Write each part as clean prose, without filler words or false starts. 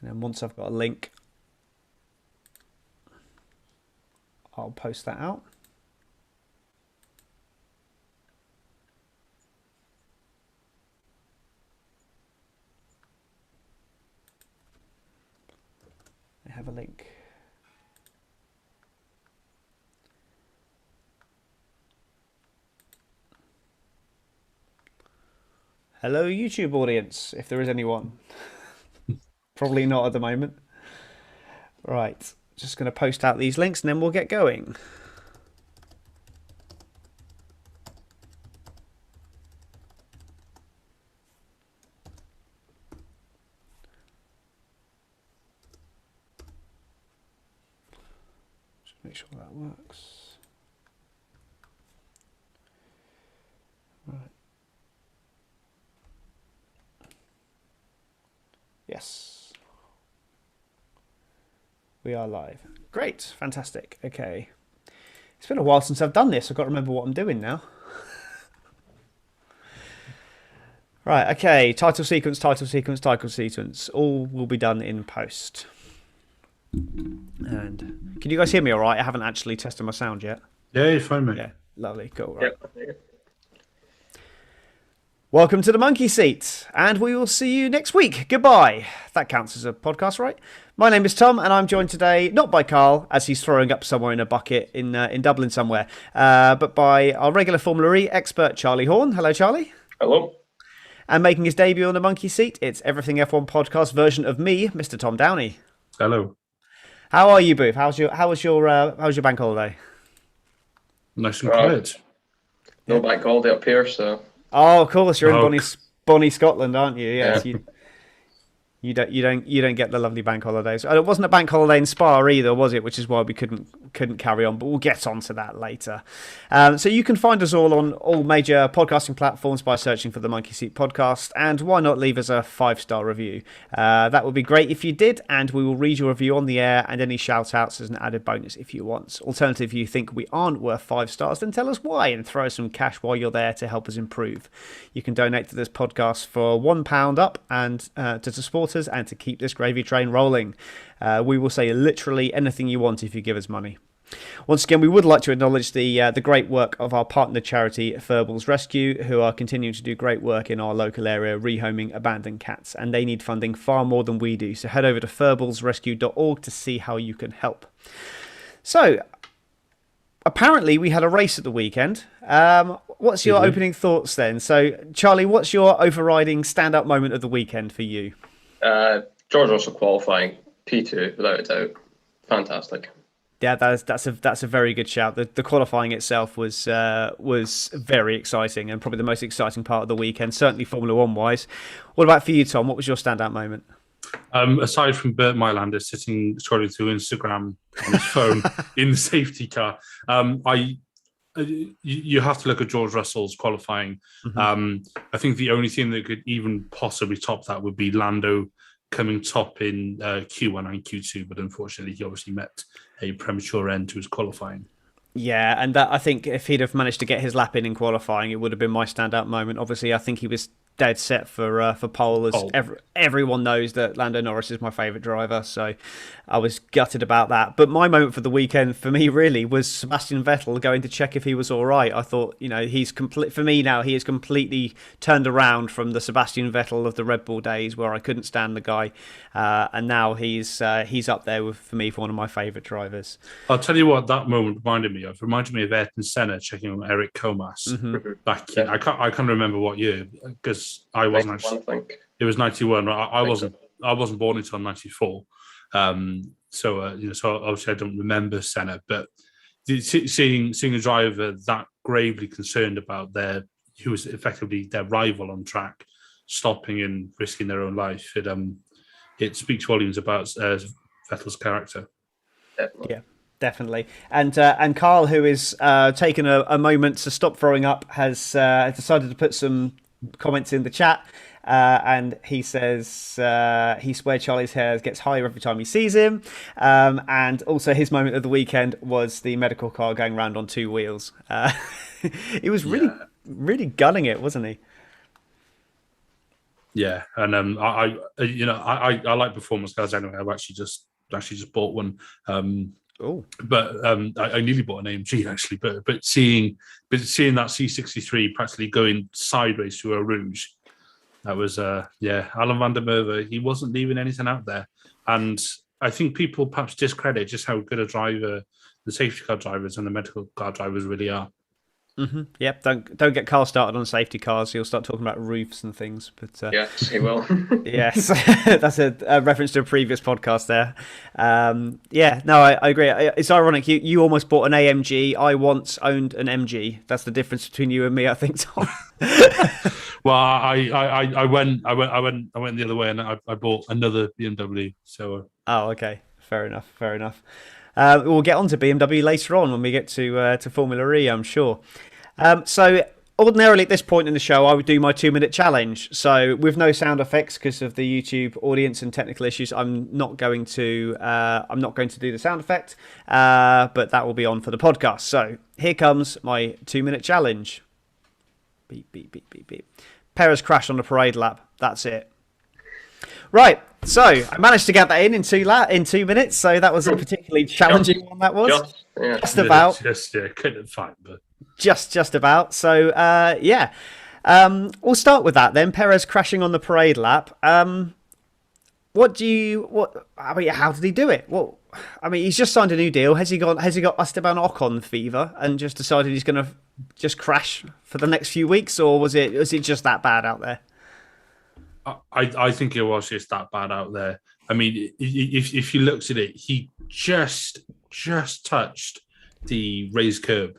And once I've got a link, I'll post that out. I have a link. Hello, YouTube audience, if there is anyone. Probably not at the moment. Right, just going to post out these links and then we'll get going. Just make sure that works. Right. Yes. We are live. Great. Fantastic. Okay. It's been a while since I've done this. I've got to remember what I'm doing now. Right. Okay. Title sequence, title sequence, title sequence. All will be done in post. And can you guys hear me all right? I haven't actually tested my sound yet. Yeah, you're fine, mate. Yeah. Lovely. Cool. Right. Yep. Welcome to the Monkeyseat, and we will see you next week. Goodbye. That counts as a podcast, right? My name is Tom, and I'm joined today not by Carl, as he's throwing up somewhere in a bucket in Dublin somewhere, but by our regular Formula E expert, Charlie Horn. Hello, Charlie. Hello. And making his debut on the Monkeyseat, it's Everything F1 podcast version of me, Mr. Tom Downey. Hello. How are you, Booth? How was your bank holiday? Nice and quiet. No bank holiday up here, so. Oh, of course, you're in Bonnie, Scotland, aren't you? Yes, yeah. You don't get the lovely bank holidays. It wasn't a bank holiday in Spa either, was it? Which is why we couldn't carry on. But we'll get on to that later. So you can find us all on all major podcasting platforms by searching for the Monkeyseat podcast, and why not leave us a 5-star review? That would be great if you did, and we will read your review on the air and any shout outs as an added bonus if you want. Alternatively, if you think we aren't worth 5 stars, then tell us why and throw us some cash while you're there to help us improve. You can donate to this podcast for £1 up and to support us and to keep this gravy train rolling. We will say literally anything you want if you give us money. Once again, we would like to acknowledge the great work of our partner charity, Furballs Rescue, who are continuing to do great work in our local area rehoming abandoned cats, and they need funding far more than we do. So head over to furballsrescue.org to see how you can help. So, apparently we had a race at the weekend. What's your opening thoughts then? So, Charlie, what's your overriding stand-up moment of the weekend for you? George Russell qualifying, P2, without a doubt. Fantastic. Yeah, that's a very good shout. The qualifying itself was very exciting and probably the most exciting part of the weekend, certainly Formula One wise. What about for you, Tom? What was your standout moment? Aside from Bert Mylander sitting scrolling through Instagram on his phone in the safety car, you have to look at George Russell's qualifying. Mm-hmm. I think the only thing that could even possibly top that would be Lando coming top in Q1 and Q2, but unfortunately he obviously met a premature end to his qualifying. Yeah, and that I think if he'd have managed to get his lap in qualifying, it would have been my standout moment. Obviously, I think he was dead set for pole. Everyone knows that Lando Norris is my favourite driver, so I was gutted about that. But my moment for the weekend, for me, really, was Sebastian Vettel going to check if he was all right. I thought, he's complete for me now. He has completely turned around from the Sebastian Vettel of the Red Bull days, where I couldn't stand the guy, and now he's up there for me for one of my favourite drivers. I'll tell you what that moment reminded me of. It reminded me of Ayrton Senna checking on Eric Comas back in, I can't remember what year, because I wasn't actually. It was 91. I wasn't born until 94. So obviously I don't remember Senna, but seeing a driver that gravely concerned about who was effectively their rival on track, stopping and risking their own life, it speaks volumes about Vettel's character. Yeah. Definitely. And Carl, who is taken a moment to stop throwing up, has decided to put some comments in the chat, and he says he swears Charlie's hair gets higher every time he sees him, and also his moment of the weekend was the medical car going around on 2 wheels. He was really gunning it, wasn't he? Yeah, and I like performance cars anyway. I've actually just bought one. But I nearly bought an AMG actually. But seeing that C63 practically going sideways to a Rouge, that was Alan van der Merwe. He wasn't leaving anything out there, and I think people perhaps discredit just how good a driver the safety car drivers and the medical car drivers really are. Mm-hmm. Yep. Don't get Carl started on safety cars. He'll start talking about roofs and things. But yes, he will. yes, that's a reference to a previous podcast there. I agree. It's ironic. You almost bought an AMG. I once owned an MG. That's the difference between you and me, I think, Tom. Well, I went the other way, and I bought another BMW. So. Oh, okay. Fair enough. We'll get on to BMW later on when we get to Formula E, I'm sure. So ordinarily at this point in the show, I would do my 2-minute challenge. So with no sound effects because of the YouTube audience and technical issues, I'm not going to do the sound effect, but that will be on for the podcast. So here comes my 2-minute challenge. Beep beep beep beep beep. Perez crashed on the parade lap. That's it. Right, so I managed to get that in 2 minutes, so that was a particularly challenging one. That was just about, couldn't find, but just about. So we'll start with that then. Perez crashing on the parade lap. How did he do it? Well, I mean, he's just signed a new deal. Has he got Esteban Ocon fever and just decided he's going to just crash for the next few weeks, or was it just that bad out there? I think it was just that bad out there. I mean, if you looked at it, he just touched the raised curb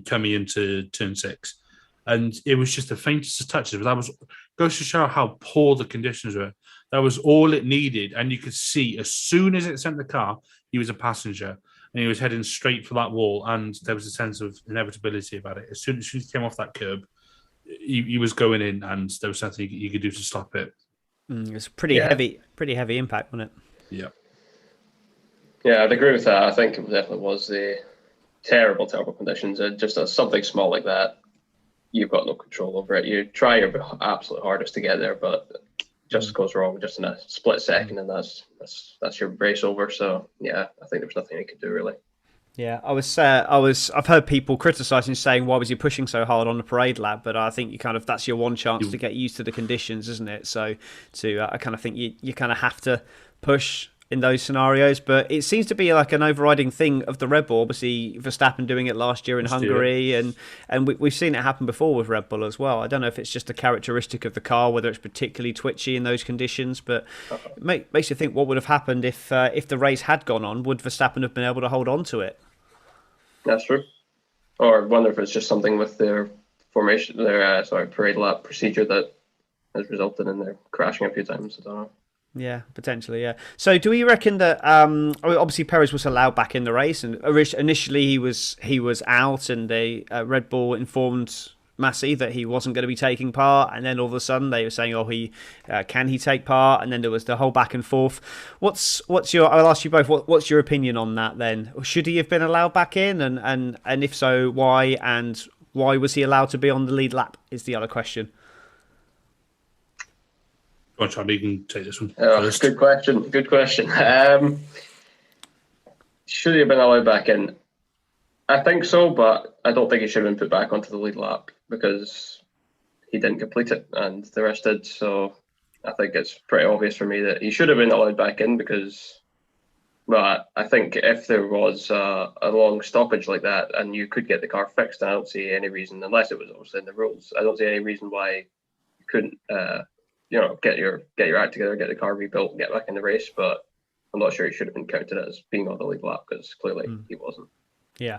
coming into turn 6, and it was just the faintest of touches. But that goes to show how poor the conditions were. That was all it needed, and you could see as soon as it sent the car, he was a passenger, and he was heading straight for that wall. And there was a sense of inevitability about it. As soon as he came off that curb, he was going in, and there was nothing you could do to stop it. It was pretty heavy impact, wasn't it? Yeah. Yeah, I'd agree with that. I think it definitely was the terrible conditions. Just something small like that, you've got no control over it. You try your absolute hardest to get there, but just goes wrong just in a split second, and that's your race over. So yeah, I think there was nothing you could do really. Yeah, I've heard people criticising, saying, why was he pushing so hard on the parade lap? But I think that's your one chance to get used to the conditions, isn't it? So I kind of think you kind of have to push in those scenarios. But it seems to be like an overriding thing of the Red Bull. Obviously, Verstappen doing it last year in Hungary, and we've seen it happen before with Red Bull as well. I don't know if it's just a characteristic of the car, whether it's particularly twitchy in those conditions, but it makes you think what would have happened if the race had gone on. Would Verstappen have been able to hold on to it? That's true. Or I wonder if it's just something with their parade lap procedure that has resulted in their crashing a few times. I don't know. Yeah, potentially, yeah. So do we reckon that obviously Perez was allowed back in the race, and initially he was out, and Red Bull informed Massey that he wasn't going to be taking part, and then all of a sudden they were saying, can he take part? And then there was the whole back and forth. I'll ask you both, what's your opinion on that then? Should he have been allowed back in, and if so, why? And why was he allowed to be on the lead lap is the other question. Charlie, you can take this one first. Good question. Should he have been allowed back in? I think so, but I don't think he should have been put back onto the lead lap because he didn't complete it and the rest did. So I think it's pretty obvious for me that he should have been allowed back in because, well, I think if there was a long stoppage like that and you could get the car fixed, I don't see any reason, unless it was obviously in the rules, I don't see any reason why you couldn't get your act together, get the car rebuilt, get back in the race. But I'm not sure he should have been counted as being on the lead lap because clearly he wasn't. Yeah.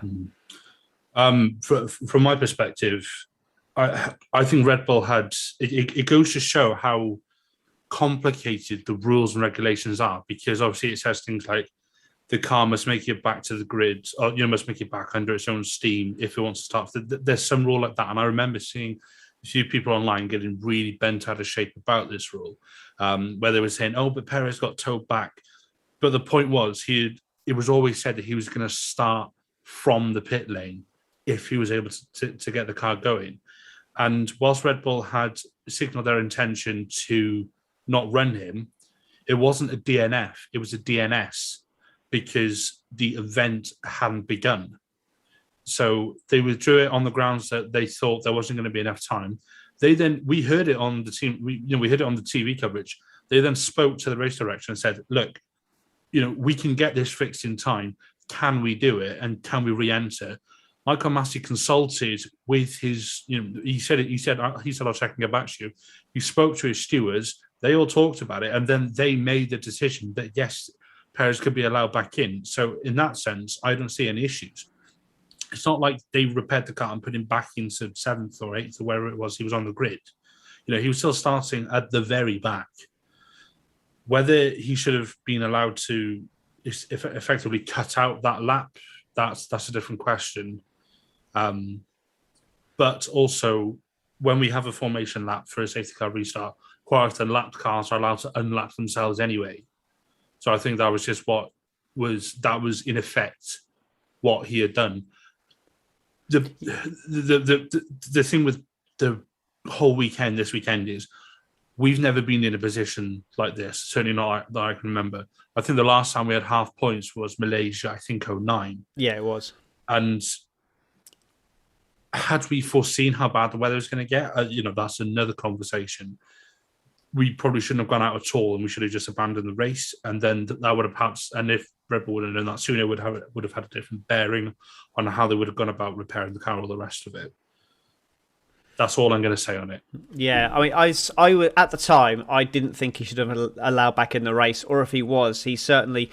From my perspective, I think Red Bull had it goes to show how complicated the rules and regulations are, because obviously it says things like the car must make it back to the grid, or must make it back under its own steam if it wants to start. There's some rule like that, and I remember seeing a few people online getting really bent out of shape about this rule, where they were saying, but Perez got towed back. But the point was, it was always said that he was going to start from the pit lane if he was able to get the car going. And whilst Red Bull had signalled their intention to not run him, it wasn't a DNF, it was a DNS because the event hadn't begun. So they withdrew it on the grounds that they thought there wasn't going to be enough time. We heard it on the team. We heard it on the TV coverage. They then spoke to the race director and said, "Look, we can get this fixed in time. Can we do it? And can we re-enter?" Michael Massey consulted with his. He said, "I'll check and get back to you." He spoke to his stewards. They all talked about it, and then they made the decision that yes, Perez could be allowed back in. So in that sense, I don't see any issues. It's not like they repaired the car and put him back into 7th or 8th or wherever it was he was on the grid. He was still starting at the very back. Whether he should have been allowed to effectively cut out that lap, that's a different question. But also, when we have a formation lap for a safety car restart, quite often lapped cars are allowed to unlap themselves anyway. So I think that was just that was in effect what he had done. The thing with the whole weekend this weekend is we've never been in a position like this, certainly not that I can remember. I think the last time we had half points was Malaysia, I think 2009. Yeah, it was. And had we foreseen how bad the weather was going to get, that's another conversation. We probably shouldn't have gone out at all, and we should have just abandoned the race. And then that would have perhaps, and if Red Bull would have known that sooner, would have had a different bearing on how they would have gone about repairing the car or the rest of it. That's all I'm going to say on it. Yeah, I mean, I at the time, I didn't think he should have allowed back in the race, or if he was, he certainly.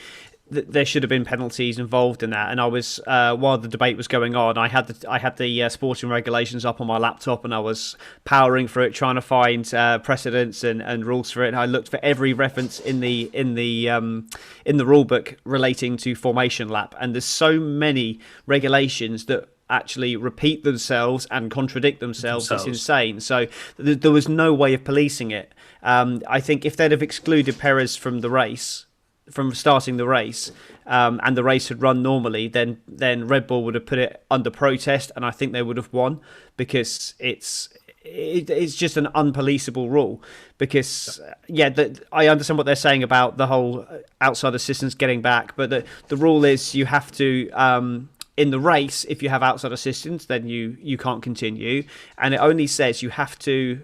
There should have been penalties involved in that, and I was while the debate was going on, I had the sporting regulations up on my laptop, and I was powering through it, trying to find precedents and rules for it. And I looked for every reference in the rule book relating to formation lap, and there's so many regulations that actually repeat themselves and contradict themselves. It's insane. So there was no way of policing it. I think if they'd have excluded Perez from the race. From starting the race, and the race had run normally, then Red Bull would have put it under protest, and I think they would have won because it's just an unpoliceable rule. Because I understand what they're saying about the whole outside assistance getting back, but the rule is you have to. In the race, if you have outside assistance, then you can't continue, and it only says you have to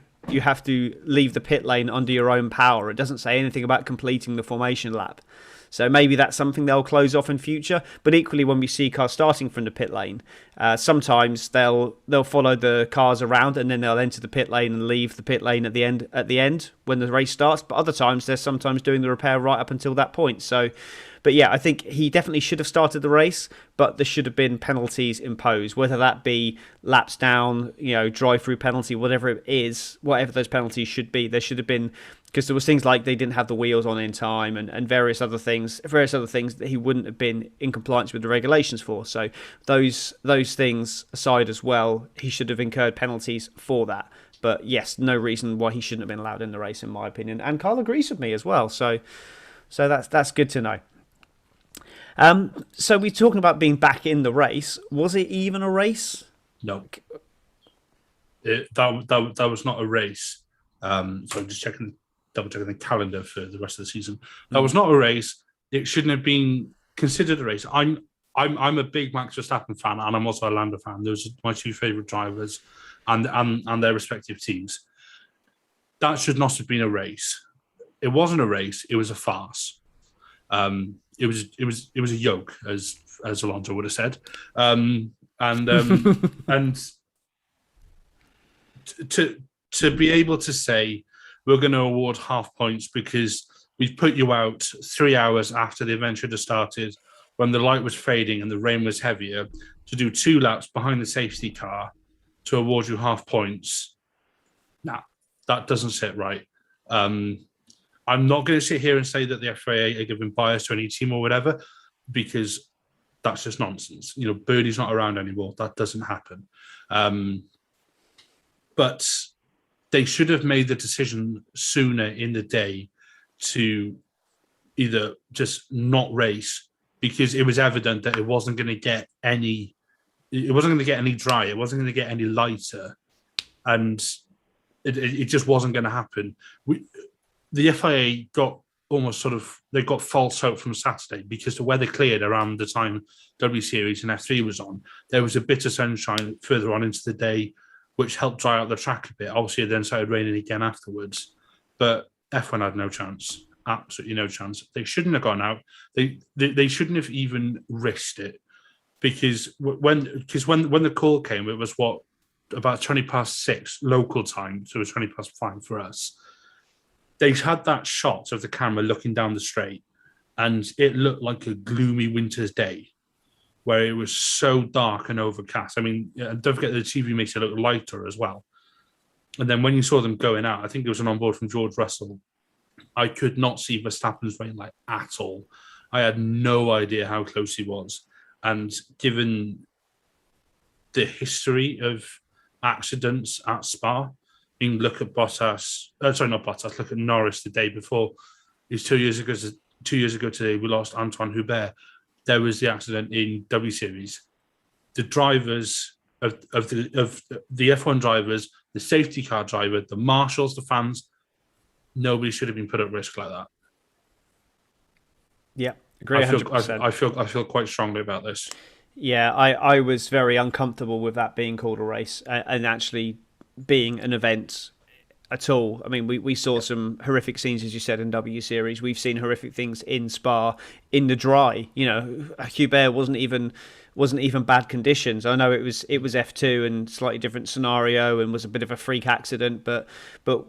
leave the pit lane under your own power. It doesn't say anything about completing the formation lap. So maybe that's something they'll close off in future. But equally, when we see cars starting from the pit lane, sometimes they'll follow the cars around and then they'll enter the pit lane and leave the pit lane at the end when the race starts. But other times they're sometimes doing the repair right up until that point. So, but yeah, I think he definitely should have started the race, but there should have been penalties imposed, whether that be laps down, drive-through penalty, whatever it is, whatever those penalties should be. There should have been, because there was things like they didn't have the wheels on in time and various other things that he wouldn't have been in compliance with the regulations for. So those things aside as well, he should have incurred penalties for that. But yes, no reason why he shouldn't have been allowed in the race, in my opinion. And Carl agrees with me as well. So that's good to know. So we're talking about being back in the race. Was it even a race? No. That was not a race. So I'm just double checking the calendar for the rest of the season. That was not a race. It shouldn't have been considered a race. I'm a big Max Verstappen fan, and I'm also a Lando fan. Those are my two favourite drivers, and their respective teams. That should not have been a race. It wasn't a race. It was a farce. It was a yoke, as Alonso would have said, and to be able to say we're going to award half points because we've put you out 3 hours after the event should have started, when the light was fading and the rain was heavier, to do 2 laps behind the safety car to award you half points. Nah, that doesn't sit right. I'm not going to sit here and say that the FIA are giving bias to any team or whatever, because that's just nonsense. Birdie's not around anymore. That doesn't happen. But they should have made the decision sooner in the day to either just not race, because it was evident that it wasn't going to get any dry. It wasn't going to get any lighter. and it just wasn't going to happen. The FIA got almost they got false hope from Saturday because the weather cleared around the time W Series and F3 was on. There was a bit of sunshine further on into the day, which helped dry out the track a bit. Obviously, it then started raining again afterwards. But F1 had no chance, absolutely no chance. They shouldn't have gone out. They shouldn't have even risked it because when the call came, it was about 6:20 local time, so it was 5:20 for us. They had that shot of the camera looking down the straight, and it looked like a gloomy winter's day where it was so dark and overcast. I mean, don't forget the TV makes it look lighter as well. And then when you saw them going out, I think it was an onboard from George Russell. I could not see Verstappen's rain light at all. I had no idea how close he was. And given the history of accidents at Spa, you can look at look at Norris the day before. It was 2 years ago. 2 years ago today, we lost Antoine Hubert. There was the accident in W Series. The drivers of the F1 drivers, the safety car driver, the marshals, the fans, nobody should have been put at risk like that. Yeah, agree. 100%. I feel quite strongly about this. Yeah, I was very uncomfortable with that being called a race and actually being an event at all. I mean, we saw some horrific scenes, as you said, in W Series. We've seen horrific things in Spa in the dry. You know, Hubert wasn't even bad conditions. I know it was F2 and slightly different scenario and was a bit of a freak accident, but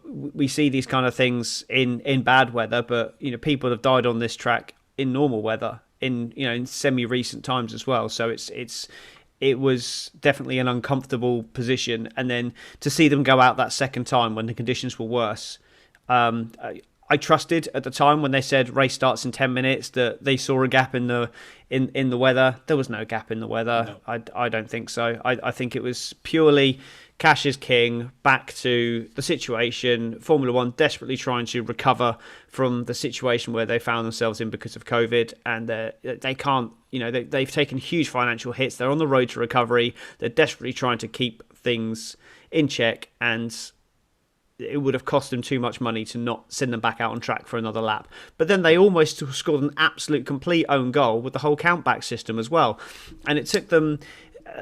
we see these kind of things in bad weather. But you know, people have died on this track in normal weather in semi-recent times as well. So it was definitely an uncomfortable position. And then to see them go out that second time when the conditions were worse, I trusted at the time when they said race starts in 10 minutes that they saw a gap in the weather. There was no gap in the weather. No. I don't think so. I think it was purely cash is king, back to the situation. Formula One desperately trying to recover from the situation where they found themselves in because of COVID, and they can't. You know, they've taken huge financial hits. They're on the road to recovery. They're desperately trying to keep things in check, and it would have cost them too much money to not send them back out on track for another lap. But then they almost scored an absolute complete own goal with the whole countback system as well, and it took them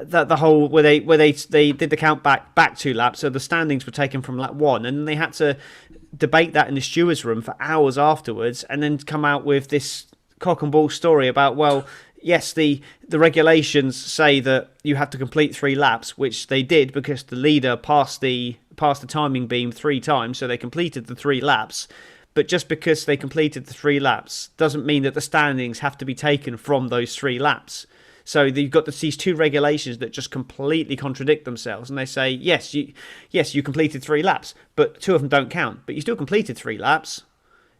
the whole where they did the count back 2 laps, so the standings were taken from lap 1, and they had to debate that in the stewards' room for hours afterwards, and then come out with this cock and ball story about, well, yes, the regulations say that you have to complete 3 laps, which they did because the leader passed the timing beam 3 times, so they completed the 3 laps. But just because they completed the 3 laps doesn't mean that the standings have to be taken from those 3 laps. So you've got these 2 regulations that just completely contradict themselves, and they say, yes, you completed 3 laps, but 2 of them don't count, but you still completed 3 laps.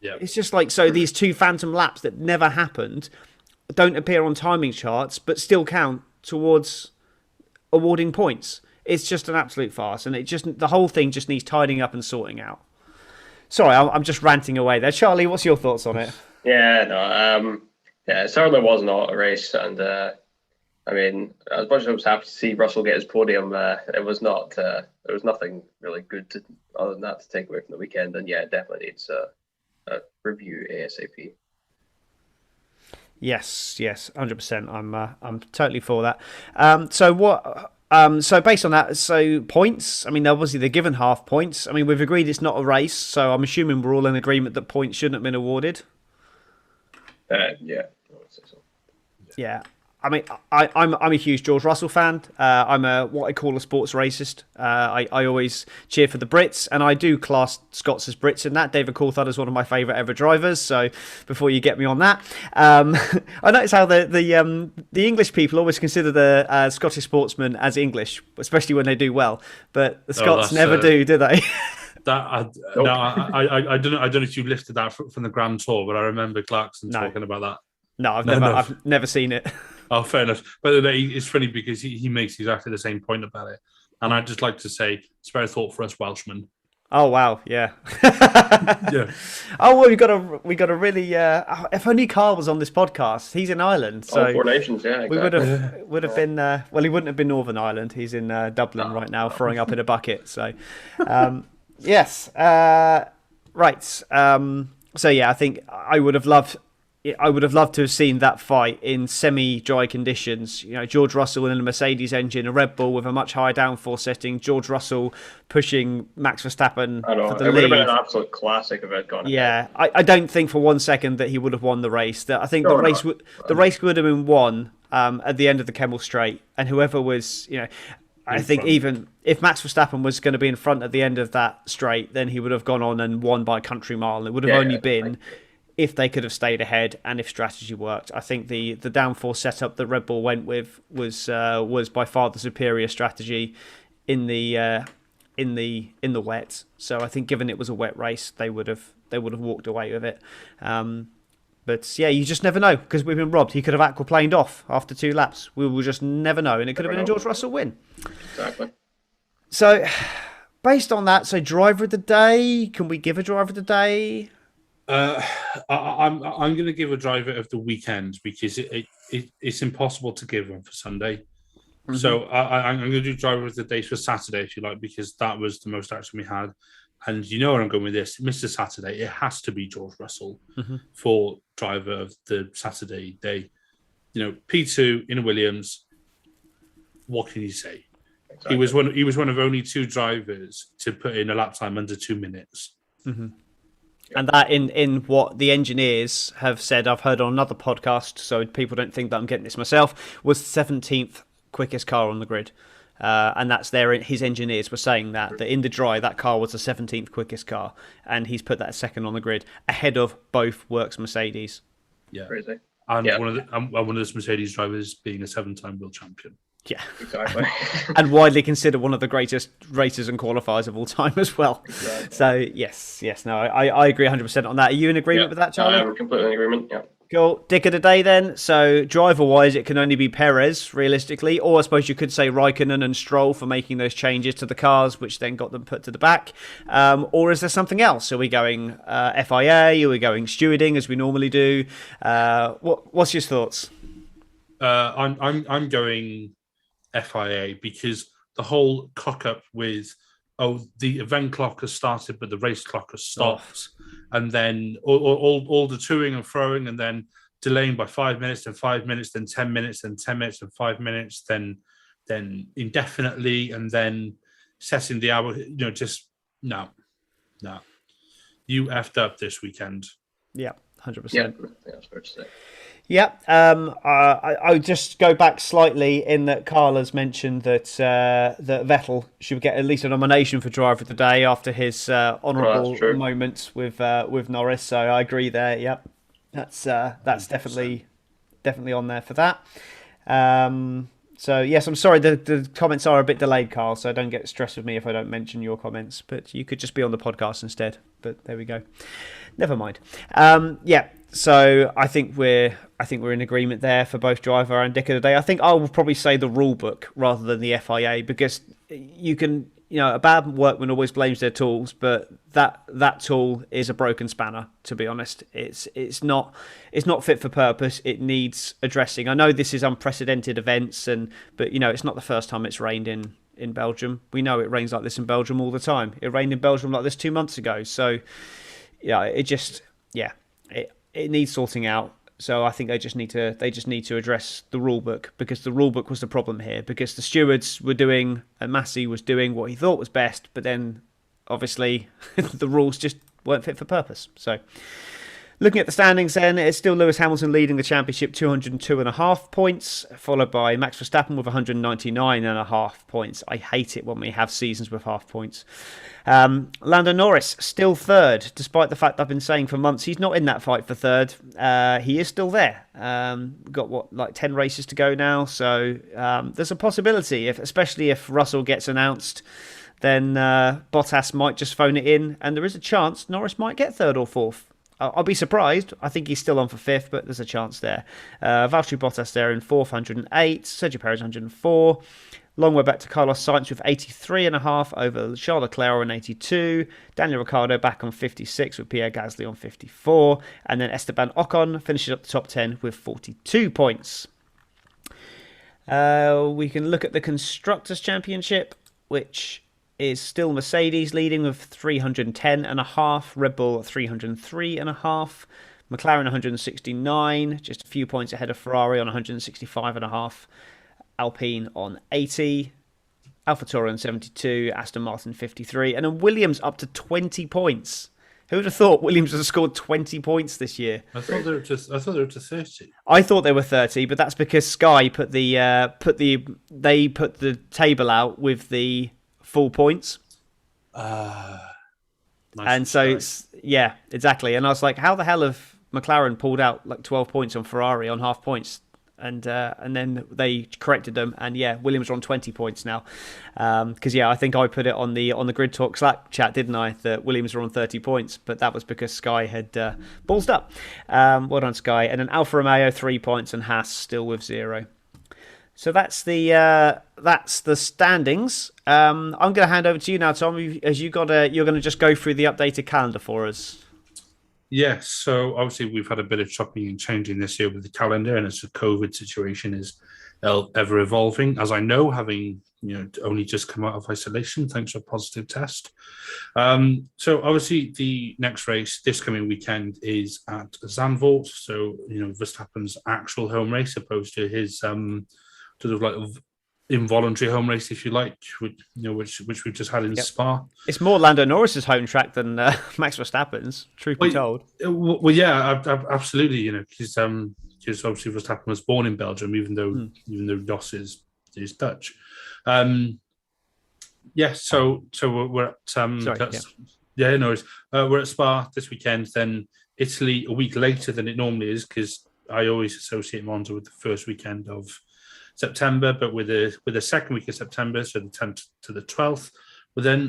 Yeah. It's just like, so these 2 phantom laps that never happened don't appear on timing charts, but still count towards awarding points. It's just an absolute farce, and the whole thing just needs tidying up and sorting out. Sorry, I'm just ranting away there. Charlie, what's your thoughts on it? It certainly was not a race, and I mean, as much as I was happy to see Russell get his podium, it was not. There was nothing really good other than that to take away from the weekend, and it definitely needs a review ASAP. Yes, 100%. I'm totally for that. So what? So based on that, so points. I mean, obviously they're given half points. I mean, we've agreed it's not a race, so I'm assuming we're all in agreement that points shouldn't have been awarded. Yeah, I would say so. Yeah. I mean, I'm a huge George Russell fan. I'm what I call a sports racist. I always cheer for the Brits, and I do class Scots as Brits in that. David Coulthard is one of my favourite ever drivers. So before you get me on that, I notice how the English people always consider the Scottish sportsmen as English, especially when they do well. But the Scots never do they? I don't know if you lifted that from the Grand Tour, but I remember Clarkson talking about that. No, I've never seen it. Oh, fair enough. But it's funny because he makes exactly the same point about it. And I'd just like to say, spare a thought for us Welshmen. Oh wow, yeah. Yeah. Oh well, we got a really. If only Carl was on this podcast. He's in Ireland, so All Four Nations, yeah, exactly. we would have been. Well, he wouldn't have been Northern Ireland. He's in Dublin right now, throwing up in a bucket. So, yes, right. So yeah, I think I would have loved. I would have loved to have seen that fight in semi-dry conditions. You know, George Russell in a Mercedes engine, a Red Bull with a much higher downforce setting. George Russell pushing Max Verstappen I know. for the It lead. would have been an absolute classic if it had gone ahead. Yeah, I don't think for one second that he would have won the race. I think the race would have been won at the end of the Kemmel Straight, and whoever was, you know, I think even if Max Verstappen was going to be in front at the end of that straight, then he would have gone on and won by a country mile. It would have only been if they could have stayed ahead and if strategy worked. I think the downforce setup that Red Bull went with was by far the superior strategy in the wet. So I think given it was a wet race, they would have walked away with it. But yeah, you just never know because we've been robbed. He could have aquaplaned off after 2 laps. We will just never know, and it could have been a George Russell win. Exactly. So based on that, so driver of the day, can we give a driver of the day? I'm going to give a driver of the weekend because it's impossible to give one for Sunday. Mm-hmm. So I'm going to do driver of the day for Saturday, if you like, because that was the most action we had. And you know where I'm going with this, Mr. Saturday. It has to be George Russell for driver of the Saturday day. You know, P2 in a Williams. What can you say? Exactly. He was one of only 2 drivers to put in a lap time under 2 minutes. Mm-hmm. And that in what the engineers have said, I've heard on another podcast, so people don't think that I'm getting this myself, was the 17th quickest car on the grid. And that's his engineers were saying that in the dry, that car was the 17th quickest car. And he's put that second on the grid, ahead of both Works Mercedes. Yeah. Crazy. And one of those Mercedes drivers being a 7-time world champion. Yeah, exactly. And widely considered one of the greatest racers and qualifiers of all time as well. Exactly. So, yes. No, I agree 100% on that. Are you in agreement with that, Charlie? I'm completely in agreement, yeah. Cool. Dick of the day then. So, driver-wise, it can only be Perez, realistically. Or I suppose you could say Raikkonen and Stroll for making those changes to the cars, which then got them put to the back. Or is there something else? Are we going FIA? Are we going stewarding, as we normally do? What's your thoughts? I'm going FIA because the whole cock up with the event clock has started but the race clock has stopped, and then all the toing and throwing, and then delaying by 5 minutes, then 5 minutes, then 10 minutes, then 10 minutes and 5 minutes, then indefinitely, and then setting the hour. You know, just no, you effed up this weekend. Yeah, 100%. Yeah, that's fair to say. Yeah, I would just go back slightly in that Carla's mentioned that Vettel should get at least a nomination for driver of the day after his honourable moments with Norris. So I agree there. Yep, that's definitely on there for that. So yes, I'm sorry the comments are a bit delayed, Carl. So don't get stressed with me if I don't mention your comments. But you could just be on the podcast instead. But there we go. Never mind. Yeah. So I think we're in agreement there for both driver and dick of the day. I think I will probably say the rule book rather than the FIA because you can, a bad workman always blames their tools, but that tool is a broken spanner. To be honest, it's not fit for purpose. It needs addressing. I know this is unprecedented events, but it's not the first time it's rained in Belgium. We know it rains like this in Belgium all the time. It rained in Belgium like this 2 months ago. So it needs sorting out. So I think they just need to address the rule book because the rule book was the problem here because the stewards were doing and Massey was doing what he thought was best, but then obviously the rules just weren't fit for purpose. So looking at the standings then, it's still Lewis Hamilton leading the championship 202.5 points, followed by Max Verstappen with 199.5 points. I hate it when we have seasons with half points. Lando Norris still third, despite the fact I've been saying for months he's not in that fight for third. He is still there. Got 10 races to go now, so there's a possibility, especially if Russell gets announced, then Bottas might just phone it in, and there is a chance Norris might get third or fourth. I'll be surprised. I think he's still on for 5th, but there's a chance there. Valtteri Bottas there in 4th, 108. Sergio Perez, 104. Long way back to Carlos Sainz with 83.5 over Charles Leclerc on 82. Daniel Ricciardo back on 56 with Pierre Gasly on 54. And then Esteban Ocon finishes up the top 10 with 42 points. We can look at the Constructors' Championship, which is still Mercedes leading with 310.5, Red Bull 303.5, McLaren 169, just a few points ahead of Ferrari on 165.5, Alpine on 80, AlphaTauri on 72, Aston Martin 53, and then Williams up to 20 points. Who would have thought Williams would have scored 20 points this year? I thought they were up to 30. I thought they were 30, but that's because Sky put the table out with the full points. Nice, and so exactly. And I was like, how the hell have McLaren pulled out like 12 points on Ferrari on half points? And then they corrected them, and Williams are on 20 points now. Because I think I put it on the Grid Talk Slack chat, didn't I? That Williams were on 30 points, but that was because Sky had ballsed up. Well done, Sky. And then Alfa Romeo 3 points, and Haas still with 0. So that's the standings. I'm going to hand over to you now, Tom. As you're going to just go through the updated calendar for us. Yes, so obviously we've had a bit of chopping and changing this year with the calendar, and as the COVID situation is ever evolving, as I know, having only just come out of isolation thanks to a positive test. So obviously the next race this coming weekend is at Zandvoort. So Verstappen's actual home race, opposed to his sort of like involuntary home race, if you like, which we've just had in Spa. It's more Lando Norris's home track than Max Verstappen's, truth be told. Well, yeah, absolutely. Because obviously Verstappen was born in Belgium, even though Jos is Dutch. So we're at we're at Spa this weekend. Then Italy a week later than it normally is, because I always associate Monza with the first weekend of September, but with the second week of September, so the 10th to the 12th, we then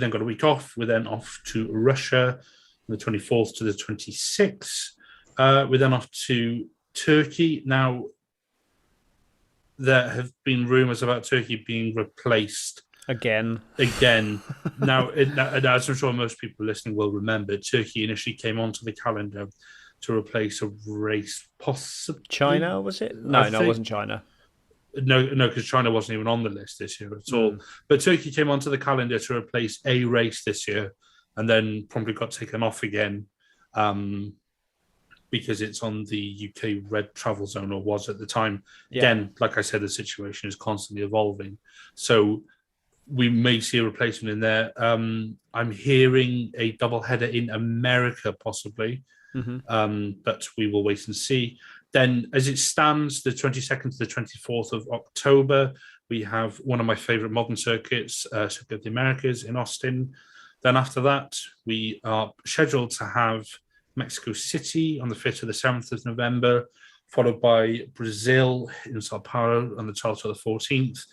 got a week off. We're then off to Russia, from the 24th to the 26th. We're then off to Turkey. Now, there have been rumours about Turkey being replaced again. Now, as I'm sure most people listening will remember, Turkey initially came onto the calendar to replace a race, possibly China, was it? No, it wasn't China. No, because China wasn't even on the list this year at all. But Turkey came onto the calendar to replace a race this year, and then promptly got taken off again, because it's on the UK red travel zone, or was at the time. Yeah. Again, like I said, the situation is constantly evolving, so we may see a replacement in there. I'm hearing a double header in America, possibly. But we will wait and see. Then, as it stands, the 22nd to the 24th of October, we have one of my favourite modern circuits, Circuit of the Americas in Austin. Then after that, we are scheduled to have Mexico City on the 5th to the 7th of November, followed by Brazil in Sao Paulo on the 12th to the 14th.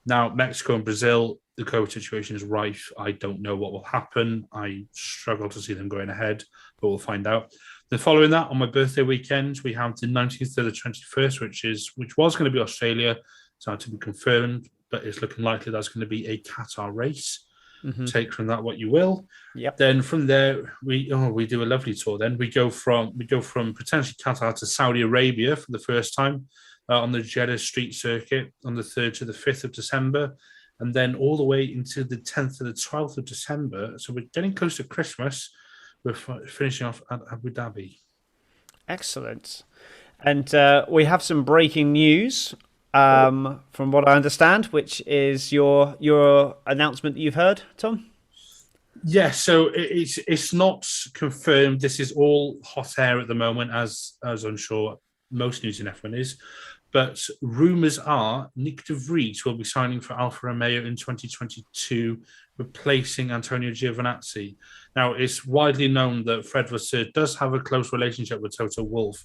Now, Mexico and Brazil, the COVID situation is rife. I don't know what will happen. I struggle to see them going ahead, but we'll find out. Then following that, on my birthday weekend, we have the 19th to the 21st, which was going to be Australia. It's now to be confirmed, but it's looking likely that's going to be a Qatar race. Take from that what you will. Yep. Then from there, we do a lovely tour. Then we go from potentially Qatar to Saudi Arabia for the first time on the Jeddah Street Circuit on the 3rd to the 5th of December, and then all the way into the 10th to the 12th of December. So we're getting close to Christmas. We're finishing off at Abu Dhabi. Excellent. And we have some breaking news from what I understand, which is your announcement that you've heard, Tom? Yes, so it's not confirmed. This is all hot air at the moment, as I'm sure most news in F1 is. But rumours are Nick de Vries will be signing for Alfa Romeo in 2022, replacing Antonio Giovinazzi. Now, it's widely known that Fred Vasseur does have a close relationship with Toto Wolff,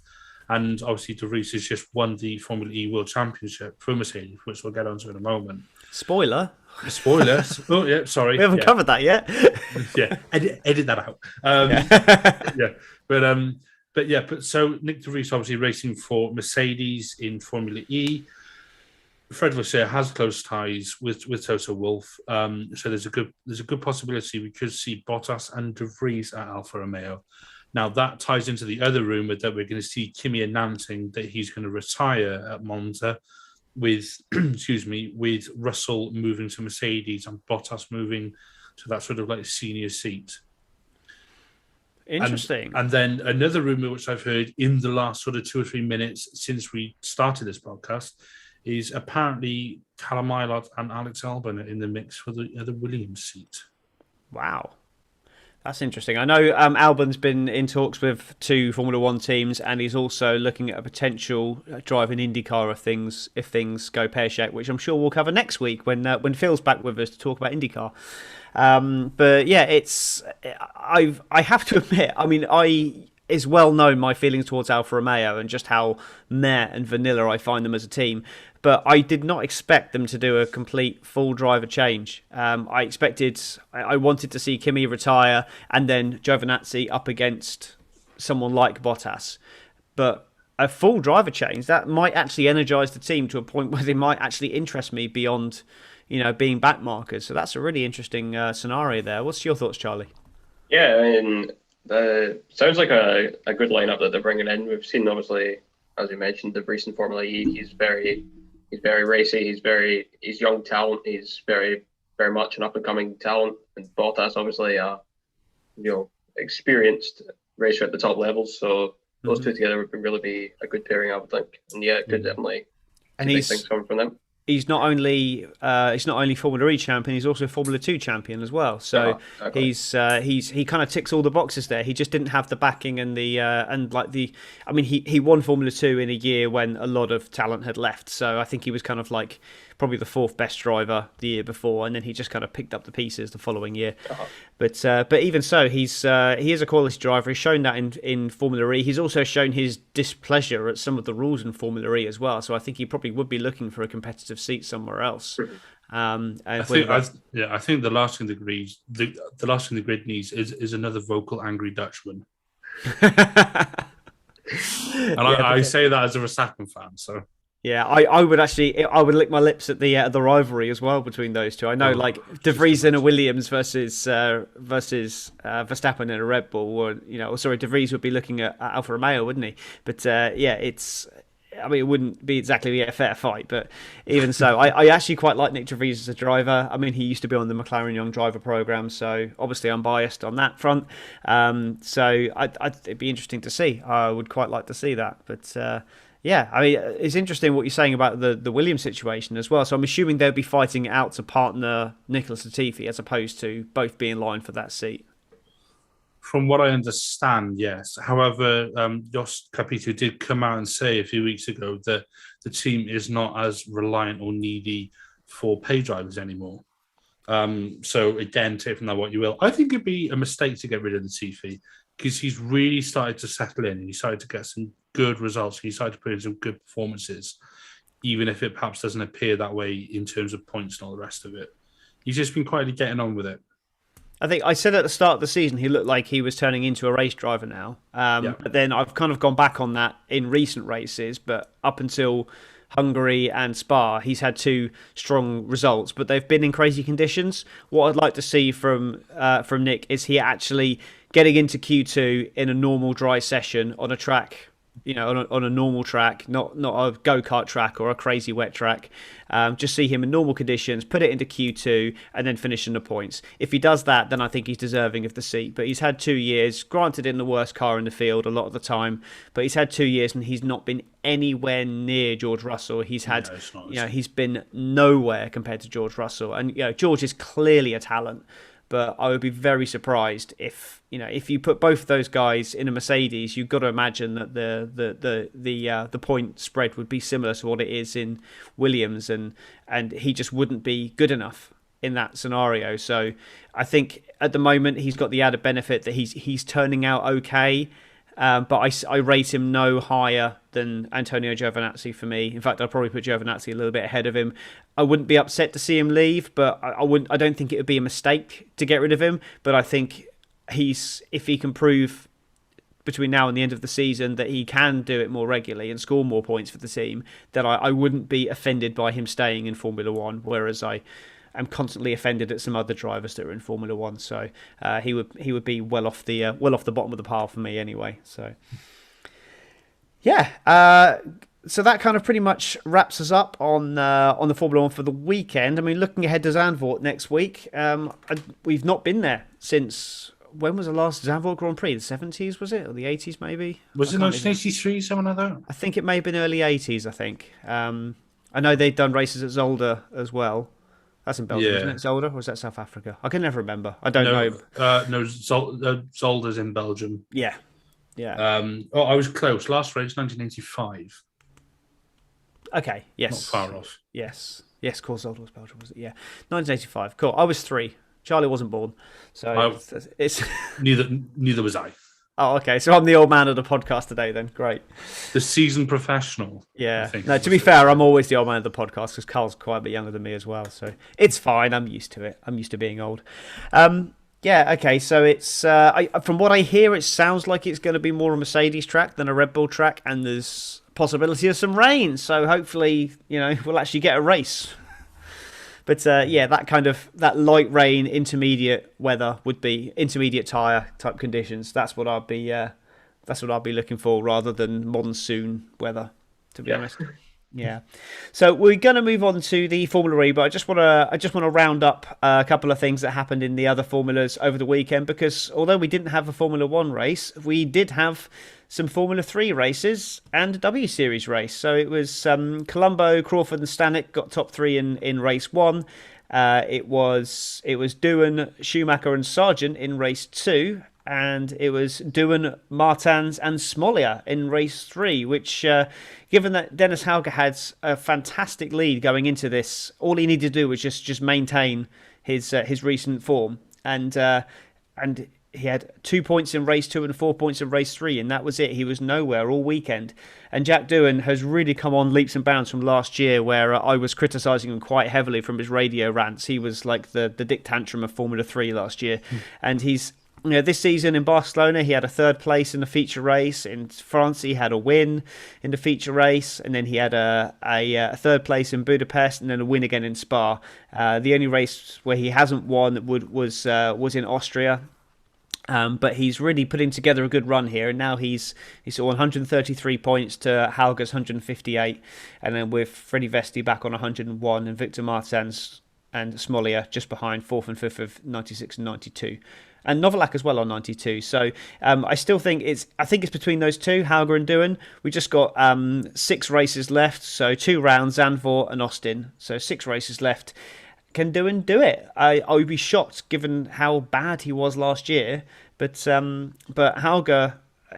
and obviously de Vries has just won the Formula E World Championship for Mercedes, which we'll get onto in a moment. Spoiler, Spoilers. Oh yeah, sorry. We haven't covered that yet. Yeah, edit that out. But so Nick De Vries obviously racing for Mercedes in Formula E. Fred Vasseur has close ties with Toto Wolff, so there's a good possibility we could see Bottas and De Vries at Alfa Romeo. Now that ties into the other rumor that we're going to see Kimi announcing that he's going to retire at Monza, with with Russell moving to Mercedes and Bottas moving to that sort of like senior seat. Interesting. And then another rumor which I've heard in the last sort of 2 or 3 minutes since we started this podcast is apparently Callum Ilott and Alex Albon are in the mix for the Williams seat. Wow. That's interesting. I know Albon's been in talks with 2 Formula One teams, and he's also looking at a potential drive in IndyCar if things go pear-shaped, which I'm sure we'll cover next week when Phil's back with us to talk about IndyCar. But yeah, I have to admit, I mean, it's well known my feelings towards Alfa Romeo and just how meh and vanilla I find them as a team. But I did not expect them to do a complete full driver change. I wanted to see Kimi retire and then Giovinazzi up against someone like Bottas. But a full driver change, that might actually energise the team to a point where they might actually interest me beyond, being back markers. So that's a really interesting scenario there. What's your thoughts, Charlie? Yeah, I mean, sounds like a good lineup that they're bringing in. We've seen, obviously, as you mentioned, the recent Formula E. He's very racy. He's young talent. He's very, very much an up and coming talent. And Bottas, obviously, experienced racer at the top levels. So those two together would really be a good pairing, I would think. And yeah, it could definitely. And big things coming from them. He's not only Formula E champion, he's also Formula 2 champion as well. So exactly. He kind of ticks all the boxes there. He just didn't have the backing and he won Formula 2 in a year when a lot of talent had left. So I think he was kind of like probably the 4th best driver the year before, and then he just kind of picked up the pieces the following year. But even so, he is a quality driver. He's shown that in Formula E. He's also shown his displeasure at some of the rules in Formula E as well. So I think he probably would be looking for a competitive seat somewhere else. I think the last thing the grid needs is another vocal angry Dutchman. I say that as a Verstappen fan. So. Yeah, I would lick my lips at the rivalry as well between those two. I know, De Vries in a Williams versus Verstappen in a Red Bull, or De Vries would be looking at Alfa Romeo, wouldn't he? But it wouldn't be exactly a fair fight, but even so, I actually quite like Nick De Vries as a driver. I mean, he used to be on the McLaren Young Driver program, so obviously I'm biased on that front. So it'd be interesting to see. I would quite like to see that, but. Yeah, I mean, it's interesting what you're saying about the Williams situation as well. So I'm assuming they'll be fighting it out to partner Nicholas Latifi as opposed to both being in line for that seat. From what I understand, yes. However, Jos Capito did come out and say a few weeks ago that the team is not as reliant or needy for pay drivers anymore. So again, take from that what you will. I think it'd be a mistake to get rid of Latifi because he's really started to settle in and he started to get some good results. He started to put in some good performances, even if it perhaps doesn't appear that way in terms of points and all the rest of it. He's just been quietly getting on with it. I think I said at the start of the season he looked like he was turning into a race driver now. But then I've kind of gone back on that in recent races. But up until Hungary and Spa, he's had 2 strong results, but they've been in crazy conditions. What I'd like to see from Nick is he actually getting into Q2 in a normal dry session on a track, on a normal track, not a go-kart track or a crazy wet track. Just see him in normal conditions, put it into Q2, and then finish in the points. If he does that, then I think he's deserving of the seat. But he's had 2 years, granted in the worst car in the field a lot of the time, but he's had 2 years and he's not been anywhere near George Russell. He's had, he's been nowhere compared to George Russell. And, George is clearly a talent. But I would be very surprised if you put both of those guys in a Mercedes, you've got to imagine that the point spread would be similar to what it is in Williams, and he just wouldn't be good enough in that scenario. So I think at the moment he's got the added benefit that he's turning out okay. but I rate him no higher than Antonio Giovinazzi for me. In fact, I'd probably put Giovinazzi a little bit ahead of him. I wouldn't be upset to see him leave, but I don't think it would be a mistake to get rid of him. But I think if he can prove between now and the end of the season that he can do it more regularly and score more points for the team, then I wouldn't be offended by him staying in Formula One. Whereas I'm constantly offended at some other drivers that are in Formula One, so he would be well off the bottom of the pile for me anyway. So yeah, so that kind of pretty much wraps us up on the Formula One for the weekend. I mean, looking ahead to Zandvoort next week, we've not been there since. When was the last Zandvoort Grand Prix? The 70s, was it? Or the 80s, maybe? Was it 1983, something like that? I think it may have been early 80s, I think. I know they'd done races at Zolder as well. That's in Belgium, isn't it? Zolder, or is that South Africa? I can never remember. I don't know. No, Zolder's in Belgium. Yeah. I was close. Last race, 1985. Okay, yes. Not far off. Yes, of course, Zolder was Belgium, was it? Yeah. 1985. Cool. I was 3. Charlie wasn't born. So it's... Neither was I. Oh, okay. So I'm the old man of the podcast today then. Great. The seasoned professional. Yeah. No, to be fair, I'm always the old man of the podcast because Carl's quite a bit younger than me as well. So it's fine. I'm used to it. I'm used to being old. Yeah, okay. So it's from what I hear, it sounds like it's going to be more a Mercedes track than a Red Bull track, and there's possibility of some rain. So hopefully, we'll actually get a race. But that light rain, intermediate weather would be intermediate tyre type conditions. That's what I'd be looking for rather than monsoon weather, to be honest. Yeah. So we're going to move on to the Formula E, but I just want to round up a couple of things that happened in the other formulas over the weekend, because although we didn't have a Formula 1 race, we did have some Formula 3 races and a W Series race. So it was Colombo, Crawford and Stanek got top 3 in race 1. It was Doohan, Schumacher and Sargent in race 2. And it was Doohan, Martins and Smolia in race 3, which, given that Dennis Hauger had a fantastic lead going into this, all he needed to do was just maintain his recent form. And he had 2 points in race 2 and 4 points in race 3, and that was it. He was nowhere all weekend. And Jack Doohan has really come on leaps and bounds from last year, where I was criticising him quite heavily from his radio rants. He was like the Dick Tantrum of Formula 3 last year. And he's... this season in Barcelona, he had a 3rd place in the feature race. In France, he had a win in the feature race, and then he had a 3rd place in Budapest, and then a win again in Spa. The only race where he hasn't won was in Austria. But he's really putting together a good run here, and now he's on 133 points to Hauger's 158, and then with Freddie Vesti back on 101, and Victor Martins and Smolia just behind 4th and 5th of 96 and 92. And Novalak as well on 92. So I still think it's between those two, Hauger and Doohan. We just got 6 races left, so 2 rounds, Zandvoort and Austin. So 6 races left. Can Doohan do it? I would be shocked given how bad he was last year. But Hauger,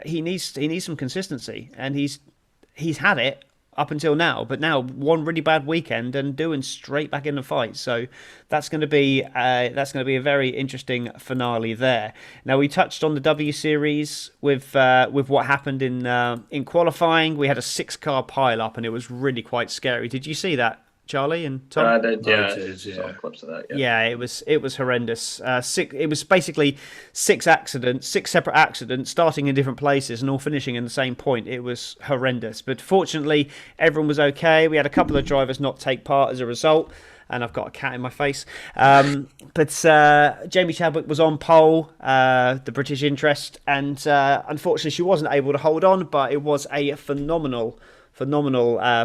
he needs some consistency, and he's had it up until now, but now one really bad weekend and Doohan straight back in the fight. So that's going to be a very interesting finale there. Now, we touched on the W Series with what happened in qualifying. We had a 6-car pile up, and it was really quite scary. Did you see that, Charlie and Tom? I did, yeah. Saw clips of that. Yeah, it was horrendous. It was basically 6 separate accidents, starting in different places and all finishing in the same point. It was horrendous, but fortunately, everyone was okay. We had a couple of drivers not take part as a result, and I've got a cat in my face. But Jamie Chadwick was on pole, the British interest, and unfortunately, she wasn't able to hold on. But it was a phenomenal